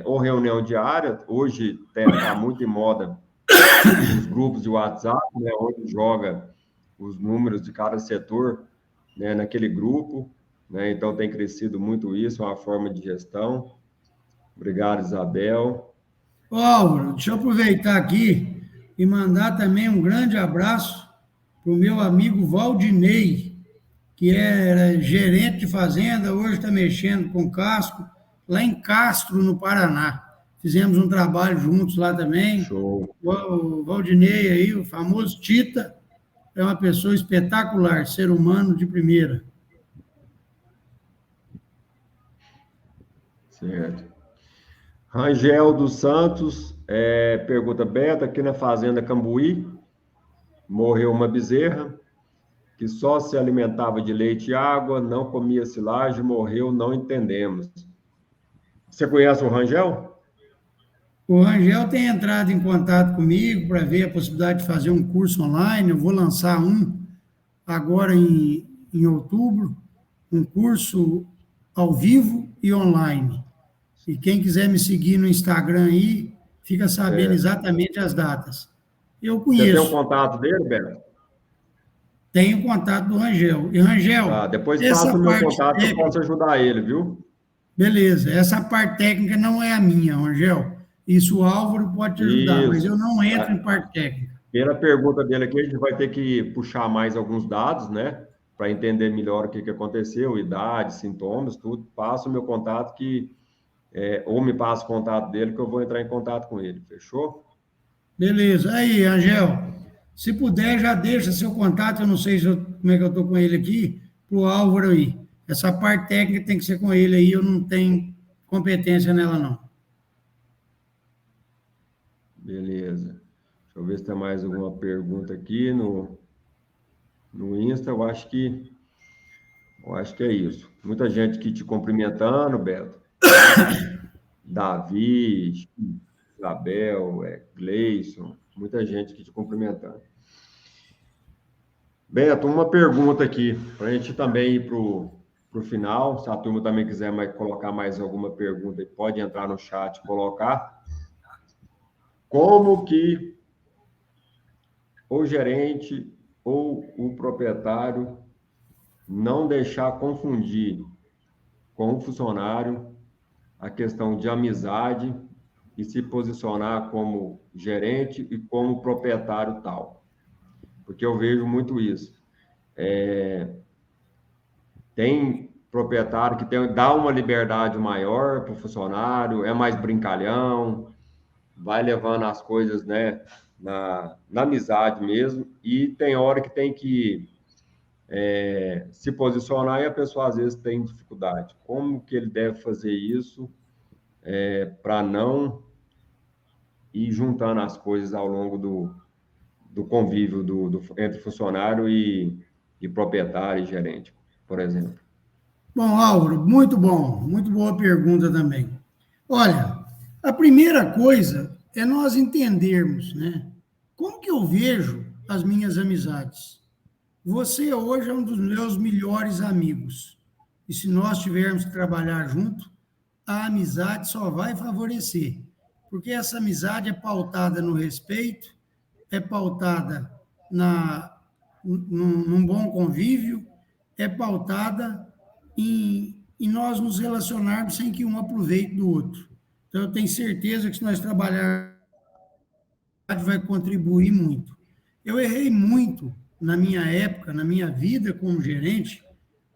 ou reunião diária, hoje está muito em moda os grupos de WhatsApp, né, onde joga os números de cada setor, né, naquele grupo, né? Então tem crescido muito isso, uma forma de gestão. Obrigado, Isabel. Ô, Álvaro, deixa eu aproveitar aqui e mandar também um grande abraço para o meu amigo Valdinei, que era gerente de fazenda, hoje está mexendo com casco, lá em Castro, no Paraná. Fizemos um trabalho juntos lá também. Show. O Valdinei aí, o famoso Tita, é uma pessoa espetacular, ser humano de primeira. Certo. Rangel dos Santos, pergunta Beta, aqui na fazenda Cambuí, morreu uma bezerra que só se alimentava de leite e água, não comia silagem, morreu, não entendemos. Você conhece o Rangel? O Rangel tem entrado em contato comigo para ver a possibilidade de fazer um curso online. Eu vou lançar um agora em outubro, um curso ao vivo e online. E quem quiser me seguir no Instagram aí, fica sabendo exatamente as datas. Eu Você tem o conheço. contato dele, Beto? Tenho contato do Rangel. E, Rangel, Depois essa passa o meu parte contato que eu técnica, posso ajudar ele, viu? beleza, essa parte técnica não é a minha, Rangel. Isso o Álvaro pode te ajudar, mas eu Isso. não entro em parte técnica. Pela pergunta dele aqui, a gente vai ter que puxar mais alguns dados, né? Para entender melhor o que aconteceu, idade, sintomas, tudo. Passa o meu contato ou me passa o contato dele que eu vou entrar em contato com ele. Fechou? Beleza. Aí, Angel, se puder, já deixa seu contato. Eu não sei como é que eu estou com ele aqui, para o Álvaro aí. Essa parte técnica tem que ser com ele aí, eu não tenho competência nela, não. Beleza. Deixa eu ver se tem mais alguma pergunta aqui no Insta. Eu acho que é isso. Muita gente aqui te cumprimentando, Beto. Davi, Isabel, Gleison, muita gente aqui te cumprimentando. Beto, uma pergunta aqui, para a gente também ir para o final. Se a turma também quiser colocar mais alguma pergunta, pode entrar no chat e colocar. Como que o gerente ou o proprietário não deixar confundir com o funcionário a questão de amizade e se posicionar como gerente e como proprietário tal? Porque eu vejo muito isso. Tem proprietário que dá uma liberdade maior para o funcionário, é mais brincalhão, vai levando as coisas, né, na amizade mesmo, e tem hora que tem que se posicionar e a pessoa às vezes tem dificuldade. Como que ele deve fazer isso para não ir juntando as coisas ao longo do convívio entre funcionário e proprietário e gerente, por exemplo? Bom, Álvaro, muito bom, muito boa pergunta também. Olha, a primeira coisa é nós entendermos, né? Como que eu vejo as minhas amizades? Você hoje é um dos meus melhores amigos. E se nós tivermos que trabalhar junto, a amizade só vai favorecer. Porque essa amizade é pautada no respeito, é pautada num bom convívio, é pautada em nós nos relacionarmos sem que um aproveite do outro. Então, eu tenho certeza que se nós trabalharmos, vai contribuir muito. Eu errei muito na minha época, na minha vida como gerente,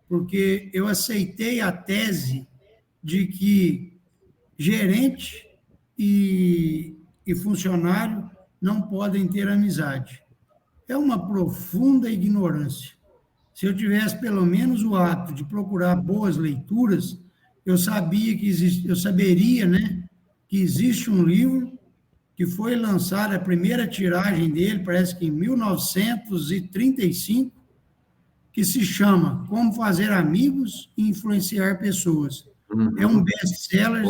porque eu aceitei a tese de que gerente e funcionário não podem ter amizade. É uma profunda ignorância. Se eu tivesse pelo menos o hábito de procurar boas leituras, eu saberia, né, que existe um livro que foi lançado, a primeira tiragem dele, parece que em 1935, que se chama Como Fazer Amigos e Influenciar Pessoas. Uhum. É um best-seller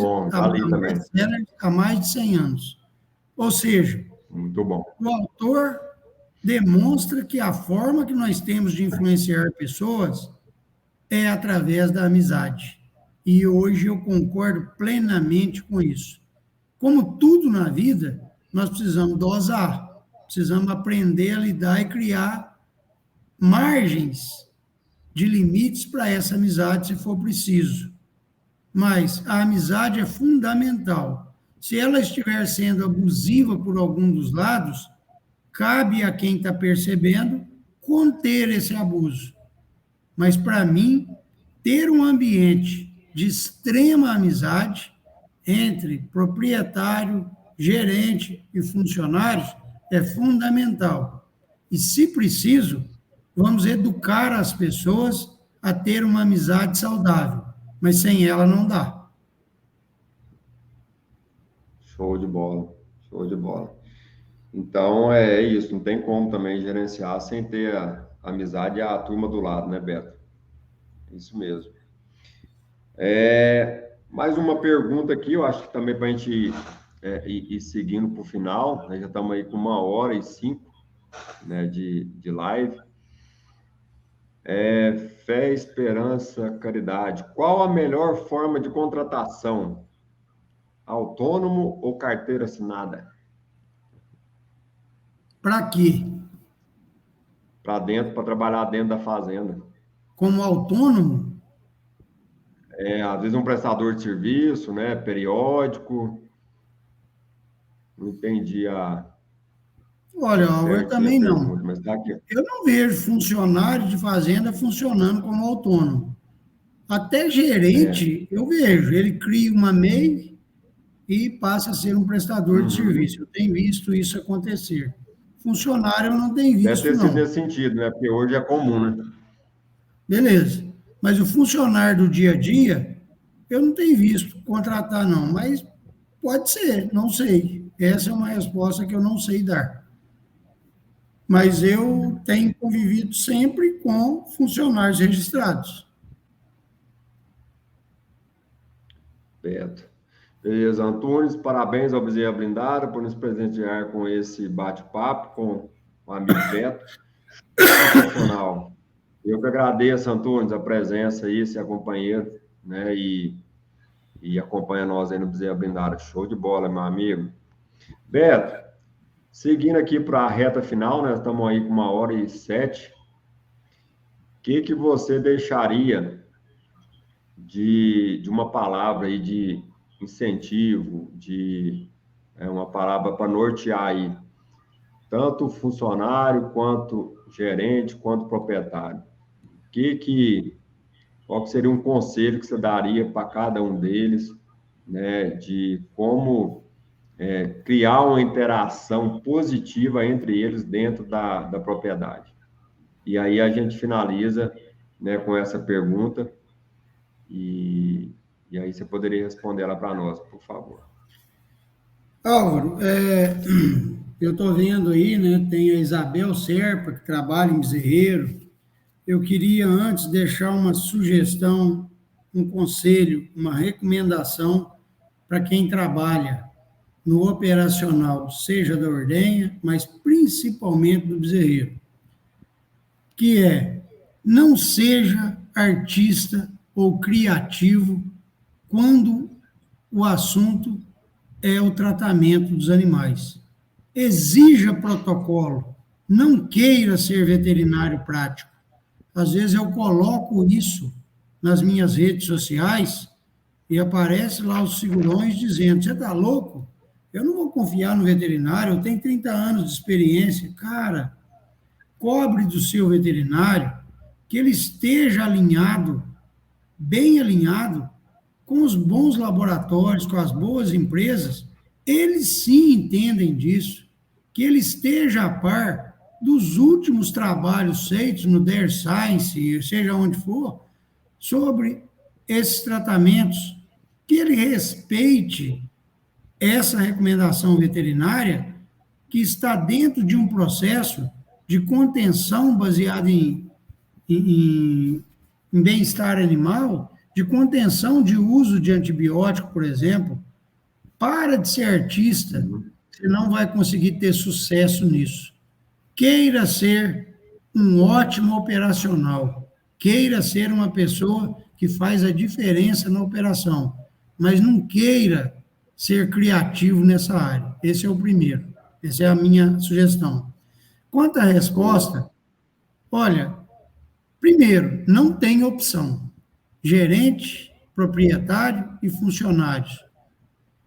há mais de 100 anos. Ou seja, muito bom. O autor demonstra que a forma que nós temos de influenciar pessoas é através da amizade. E hoje eu concordo plenamente com isso. Como tudo na vida, nós precisamos dosar, precisamos aprender a lidar e criar margens de limites para essa amizade, se for preciso. Mas a amizade é fundamental. Se ela estiver sendo abusiva por algum dos lados, cabe a quem está percebendo conter esse abuso. Mas, para mim, ter um ambiente de extrema amizade entre proprietário, gerente e funcionários é fundamental. E, se preciso, vamos educar as pessoas a ter uma amizade saudável, mas sem ela não dá. Show de bola, show de bola. Então, é isso, não tem como também gerenciar sem ter a amizade e a turma do lado, né, Beto? Isso mesmo. Mais uma pergunta aqui, eu acho que também para a gente ir seguindo para o final, né, já estamos aí com 1h05, né, de live. Fé, esperança, caridade. Qual a melhor forma de contratação? Autônomo ou carteira assinada? Para quê? Para trabalhar dentro da fazenda. Como autônomo? Às vezes um prestador de serviço, né? Periódico. Não entendi Olha, Álvaro, também não. pergunta, mas tá aqui. Eu não vejo funcionário de fazenda funcionando como autônomo. Até gerente, eu vejo, ele cria uma MEI e passa a ser um prestador de serviço. Eu tenho visto isso acontecer. Funcionário eu não tenho Deve visto, ter sido não. nesse sentido, né? Porque hoje é comum, né? Beleza. Mas o funcionário do dia a dia, eu não tenho visto contratar, não. Mas pode ser, não sei. Essa é uma resposta que eu não sei dar. Mas eu tenho convivido sempre com funcionários registrados. Beto. Beleza, Antunes, parabéns ao Bezerra Blindada por nos presentear com esse bate-papo com o amigo Beto. Sensacional. Eu que agradeço, Antunes, a presença aí, ser companheiro, né? E acompanha nós aí no Bezerra Blindada. Show de bola, meu amigo. Beto, seguindo aqui para a reta final, né? Estamos aí com 1h07. O que você deixaria de uma palavra aí de incentivo, de uma palavra para nortear aí, tanto funcionário, quanto gerente, quanto proprietário? Qual que seria um conselho que você daria para cada um deles, né, de como criar uma interação positiva entre eles dentro da propriedade? E aí a gente finaliza, né, com essa pergunta e aí você poderia responder ela para nós, por favor. Álvaro, eu estou vendo aí, né, tem a Isabel Serpa, que trabalha em Bezerreiro. Eu queria antes deixar uma sugestão, um conselho, uma recomendação para quem trabalha no operacional, seja da ordenha, mas principalmente do bezerreiro, que é: não seja artista ou criativo quando o assunto é o tratamento dos animais. Exija protocolo, não queira ser veterinário prático. Às vezes eu coloco isso nas minhas redes sociais e aparece lá os figurões dizendo: você está louco? Eu não vou confiar no veterinário, eu tenho 30 anos de experiência. Cara, cobre do seu veterinário que ele esteja alinhado, bem alinhado, com os bons laboratórios, com as boas empresas. Eles sim entendem disso, que ele esteja a par dos últimos trabalhos feitos no Dare Science, seja onde for, sobre esses tratamentos, que ele respeite essa recomendação veterinária que está dentro de um processo de contenção baseado em bem-estar animal, de contenção de uso de antibiótico, por exemplo. Para de ser artista, você não vai conseguir ter sucesso nisso. Queira ser um ótimo operacional, queira ser uma pessoa que faz a diferença na operação, mas não queira ser criativo nessa área. Esse é o primeiro. Essa é a minha sugestão. Quanto à resposta, olha, Primeiro, não tem opção. Gerente, proprietário e funcionários.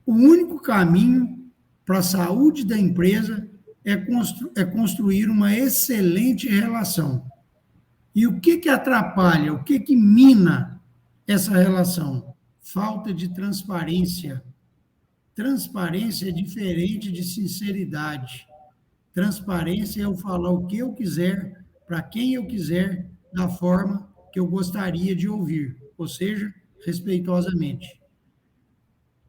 O único caminho para a saúde da empresa é construir uma excelente relação. E o que atrapalha, o que mina essa relação? Falta de transparência. Transparência é diferente de sinceridade. Transparência é eu falar o que eu quiser, para quem eu quiser, da forma que eu gostaria de ouvir, ou seja, respeitosamente.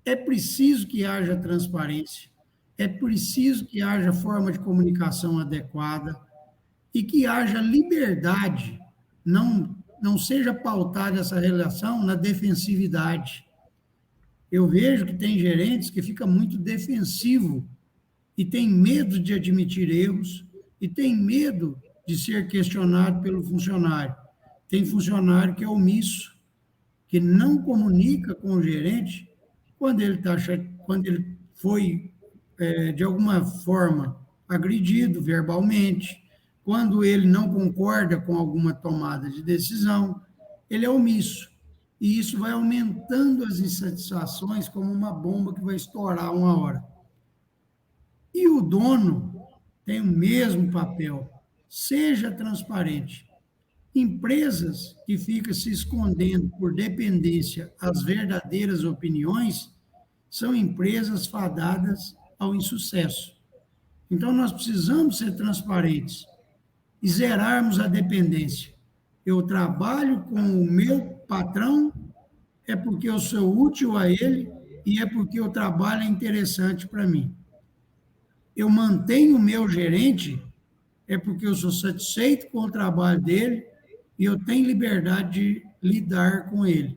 É preciso que haja transparência, é preciso que haja forma de comunicação adequada e que haja liberdade, não seja pautada essa relação na defensividade. Eu vejo que tem gerentes que ficam muito defensivo e tem medo de admitir erros e tem medo de ser questionado pelo funcionário. Tem funcionário que é omisso, que não comunica com o gerente quando ele foi, de alguma forma, agredido verbalmente, quando ele não concorda com alguma tomada de decisão, ele é omisso. E isso vai aumentando as insatisfações como uma bomba que vai estourar uma hora. E o dono tem o mesmo papel. Seja transparente. Empresas que ficam se escondendo por dependência às verdadeiras opiniões são empresas fadadas ao insucesso. Então, nós precisamos ser transparentes e zerarmos a dependência. Eu trabalho com o meu patrão, é porque eu sou útil a ele e é porque o trabalho é interessante para mim. Eu mantenho o meu gerente, é porque eu sou satisfeito com o trabalho dele e eu tenho liberdade de lidar com ele.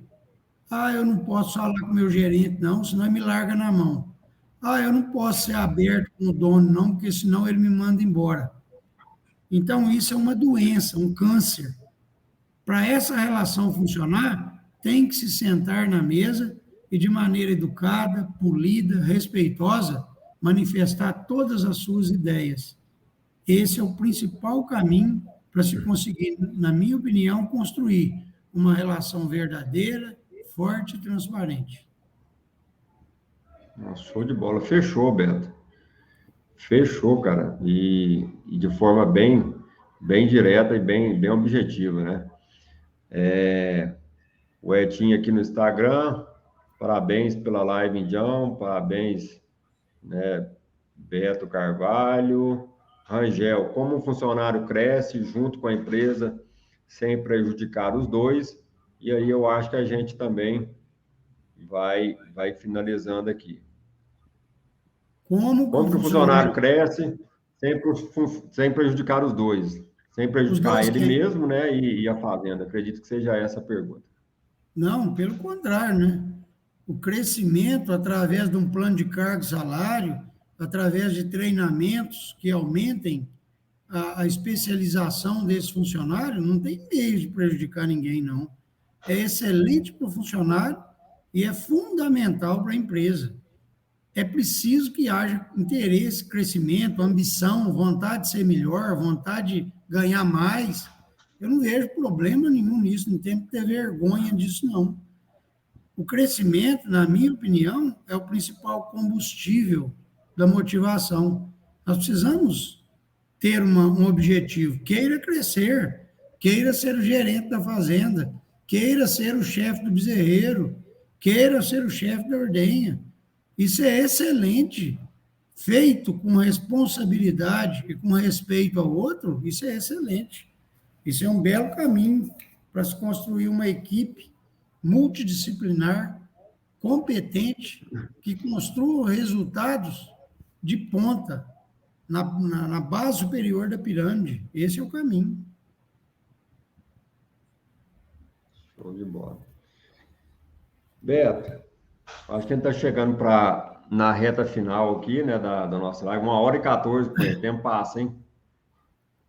Ah, eu não posso falar com o meu gerente, não, senão ele me larga na mão. Ah, eu não posso ser aberto com o dono, não, porque senão ele me manda embora. Então, isso é uma doença, um câncer. Para essa relação funcionar, tem que se sentar na mesa e, de maneira educada, polida, respeitosa, manifestar todas as suas ideias. Esse é o principal caminho para se conseguir, na minha opinião, construir uma relação verdadeira, forte e transparente. Show de bola. Fechou, Beto. Fechou, cara. E de forma bem direta e bem objetiva, né? O Etinho aqui no Instagram, parabéns pela live, Indião, parabéns, né, Beto Carvalho. Rangel, como um funcionário cresce junto com a empresa sem prejudicar os dois? E aí eu acho que a gente também vai finalizando aqui. Como que o funcionário cresce sem prejudicar os dois? Sem prejudicar ele mesmo, né, e a fazenda? Acredito que seja essa a pergunta. Não, pelo contrário, né? O crescimento através de um plano de cargo e salário, através de treinamentos que aumentem a especialização desse funcionário, não tem meio de prejudicar ninguém, não. É excelente para o funcionário e é fundamental para a empresa. É preciso que haja interesse, crescimento, ambição, vontade de ser melhor, vontade de ganhar mais. Eu não vejo problema nenhum nisso, não tem que ter vergonha disso, não. O crescimento, na minha opinião, é o principal combustível da motivação. Nós precisamos ter um objetivo. Queira crescer, queira ser o gerente da fazenda, queira ser o chefe do bezerreiro, queira ser o chefe da ordenha. Isso é excelente. Feito com responsabilidade e com respeito ao outro, isso é excelente. Isso é um belo caminho para se construir uma equipe multidisciplinar, competente, que construa resultados de ponta na base superior da pirâmide. Esse é o caminho. Show de bola. Beto, acho que a gente está chegando na reta final aqui, né, da nossa live. 1h14, o tempo passa, hein?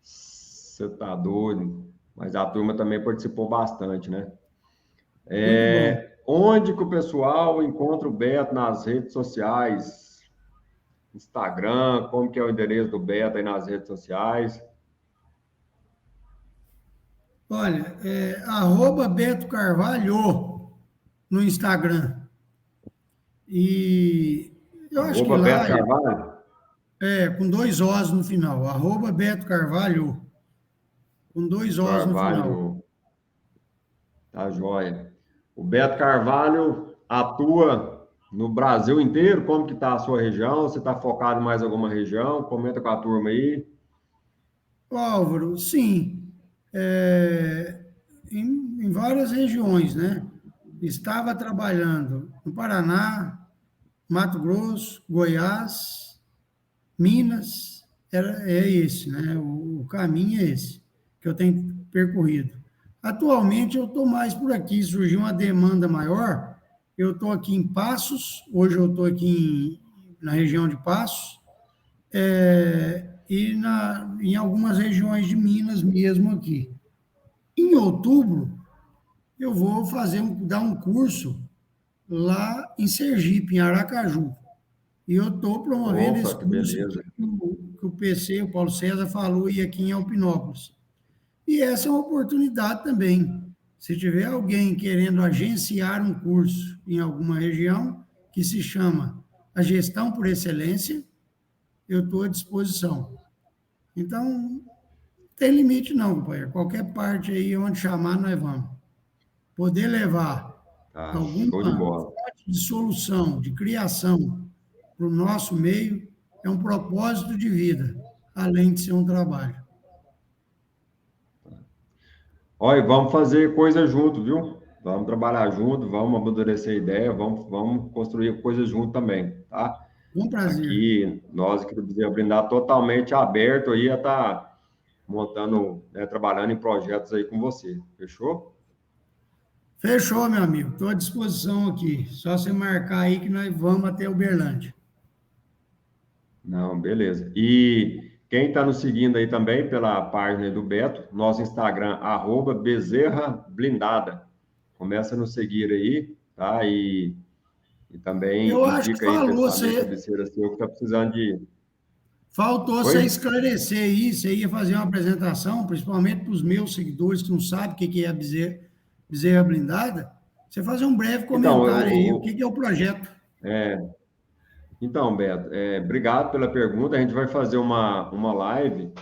Você tá doido. Mas a turma também participou bastante, né? Onde que o pessoal encontra o Beto nas redes sociais? Instagram, como que é o endereço do Beto aí nas redes sociais? Olha, Beto Carvalho no Instagram. E eu acho que Beto lá Carvalho? com dois Os no final. Beto Carvalho, com dois Os no final. Carvalho, tá joia. O Beto Carvalho atua no Brasil inteiro? Como que tá a sua região? Você está focado em mais alguma região? Comenta com a turma aí. Álvaro, sim, em várias regiões, né? Estava trabalhando no Paraná, Mato Grosso, Goiás, Minas, é esse, né? O caminho é esse que eu tenho percorrido. Atualmente eu estou mais por aqui, surgiu uma demanda maior, eu estou aqui em Passos, hoje eu estou aqui na região de Passos, e em algumas regiões de Minas mesmo aqui. Em outubro, eu vou dar um curso lá em Sergipe, em Aracaju. E eu estou promovendo Opa, esse que curso beleza. que o PC, o Paulo César, falou, e aqui em Alpinópolis. E essa é uma oportunidade também. Se tiver alguém querendo agenciar um curso em alguma região, que se chama a Gestão por Excelência, eu estou à disposição. Então, não tem limite não, companheiro. Qualquer parte aí onde chamar, nós vamos. Poder levar Tá, alguma show de bola. fonte de solução, de criação para o nosso meio, é um propósito de vida, além de ser um trabalho. Olha, vamos fazer coisa junto, viu? Vamos trabalhar junto, vamos amadurecer a ideia, vamos construir coisas junto também, tá? Com prazer. Aqui, nós aqui do Bezerra Blindado, totalmente aberto aí a estar montando, né, trabalhando em projetos aí com você, fechou? Fechou, meu amigo. Estou à disposição aqui. Só você marcar aí que nós vamos até Uberlândia. Não, beleza. E quem está nos seguindo aí também pela página aí do Beto, nosso Instagram, Bezerra Blindada. Começa a nos seguir aí, tá? E também Eu acho que indica aí para esse amigo cabeceira seu que está precisando de. faltou você Oi? esclarecer isso. Você ia fazer uma apresentação, principalmente para os meus seguidores que não sabem o que é a Bezerra Blindada. Você fazer um breve Então, comentário aí, o que é o projeto. é, então, Beto, obrigado pela pergunta. A gente vai fazer uma live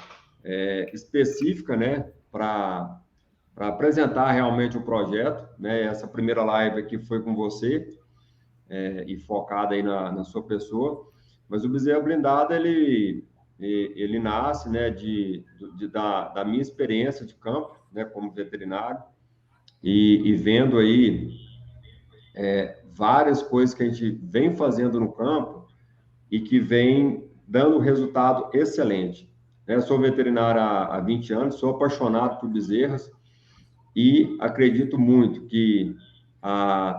específica, né, para apresentar realmente o projeto, né? Essa primeira live aqui foi com você, e focada aí na sua pessoa. Mas o Bezerra Blindado, ele nasce, né, da minha experiência de campo, né, como veterinário, e vendo aí várias coisas que a gente vem fazendo no campo e que vem dando resultado excelente. Eu sou veterinário há 20 anos, sou apaixonado por bezerras e acredito muito que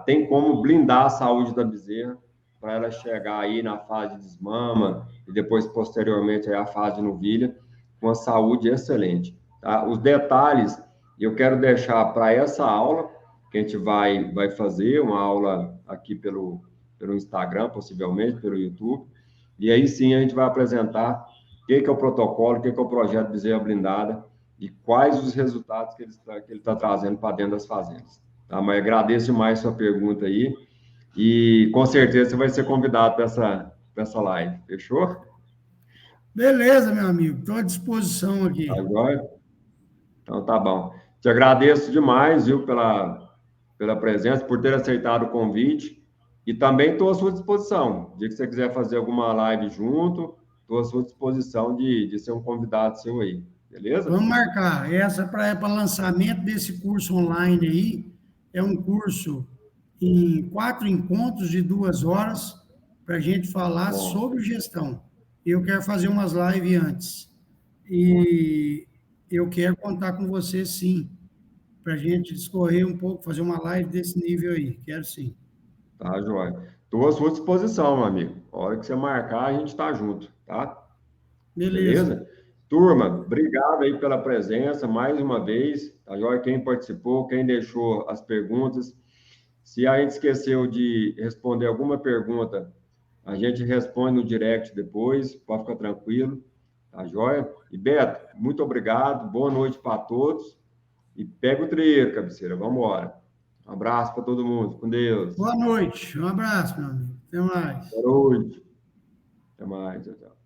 tem como blindar a saúde da bezerra para ela chegar aí na fase de desmama e depois, posteriormente, aí a fase de novilha com a saúde excelente. Tá? Os detalhes eu quero deixar para essa aula, que a gente vai fazer, uma aula aqui pelo Instagram, possivelmente, pelo YouTube, e aí sim a gente vai apresentar o que é o protocolo, o que é o projeto Bezerra Blindada e quais os resultados que ele está trazendo para dentro das fazendas. Tá? Mas agradeço demais a sua pergunta aí e com certeza você vai ser convidado para essa live, fechou? Beleza, meu amigo. Estou à disposição Tá aqui. joia? Então tá bom. Te agradeço demais, viu, pela presença, por ter aceitado o convite e também estou à sua disposição. Se você quiser fazer alguma live junto, estou à sua disposição de ser um convidado seu aí, beleza? Vamos marcar. Essa para lançamento desse curso online aí, é um curso em 4 encontros de 2 horas para a gente falar Bom, sobre gestão. Eu quero fazer umas lives antes. E eu quero contar com você, sim, para a gente discorrer um pouco, fazer uma live desse nível aí. Quero sim. tá, joia. Estou à sua disposição, meu amigo. A hora que você marcar, a gente está junto, tá? Beleza. Beleza? Turma, obrigado aí pela presença mais uma vez, tá joia? Quem participou, quem deixou as perguntas. Se a gente esqueceu de responder alguma pergunta, a gente responde no direct depois, pode ficar tranquilo, tá joia? E Beto, muito obrigado, boa noite para todos e pega o trieiro, cabeceira. Vamos embora. Um abraço para todo mundo. Com Deus. Boa noite. Um abraço, meu amigo. Até mais. Boa noite. Até mais. Tchau, tchau.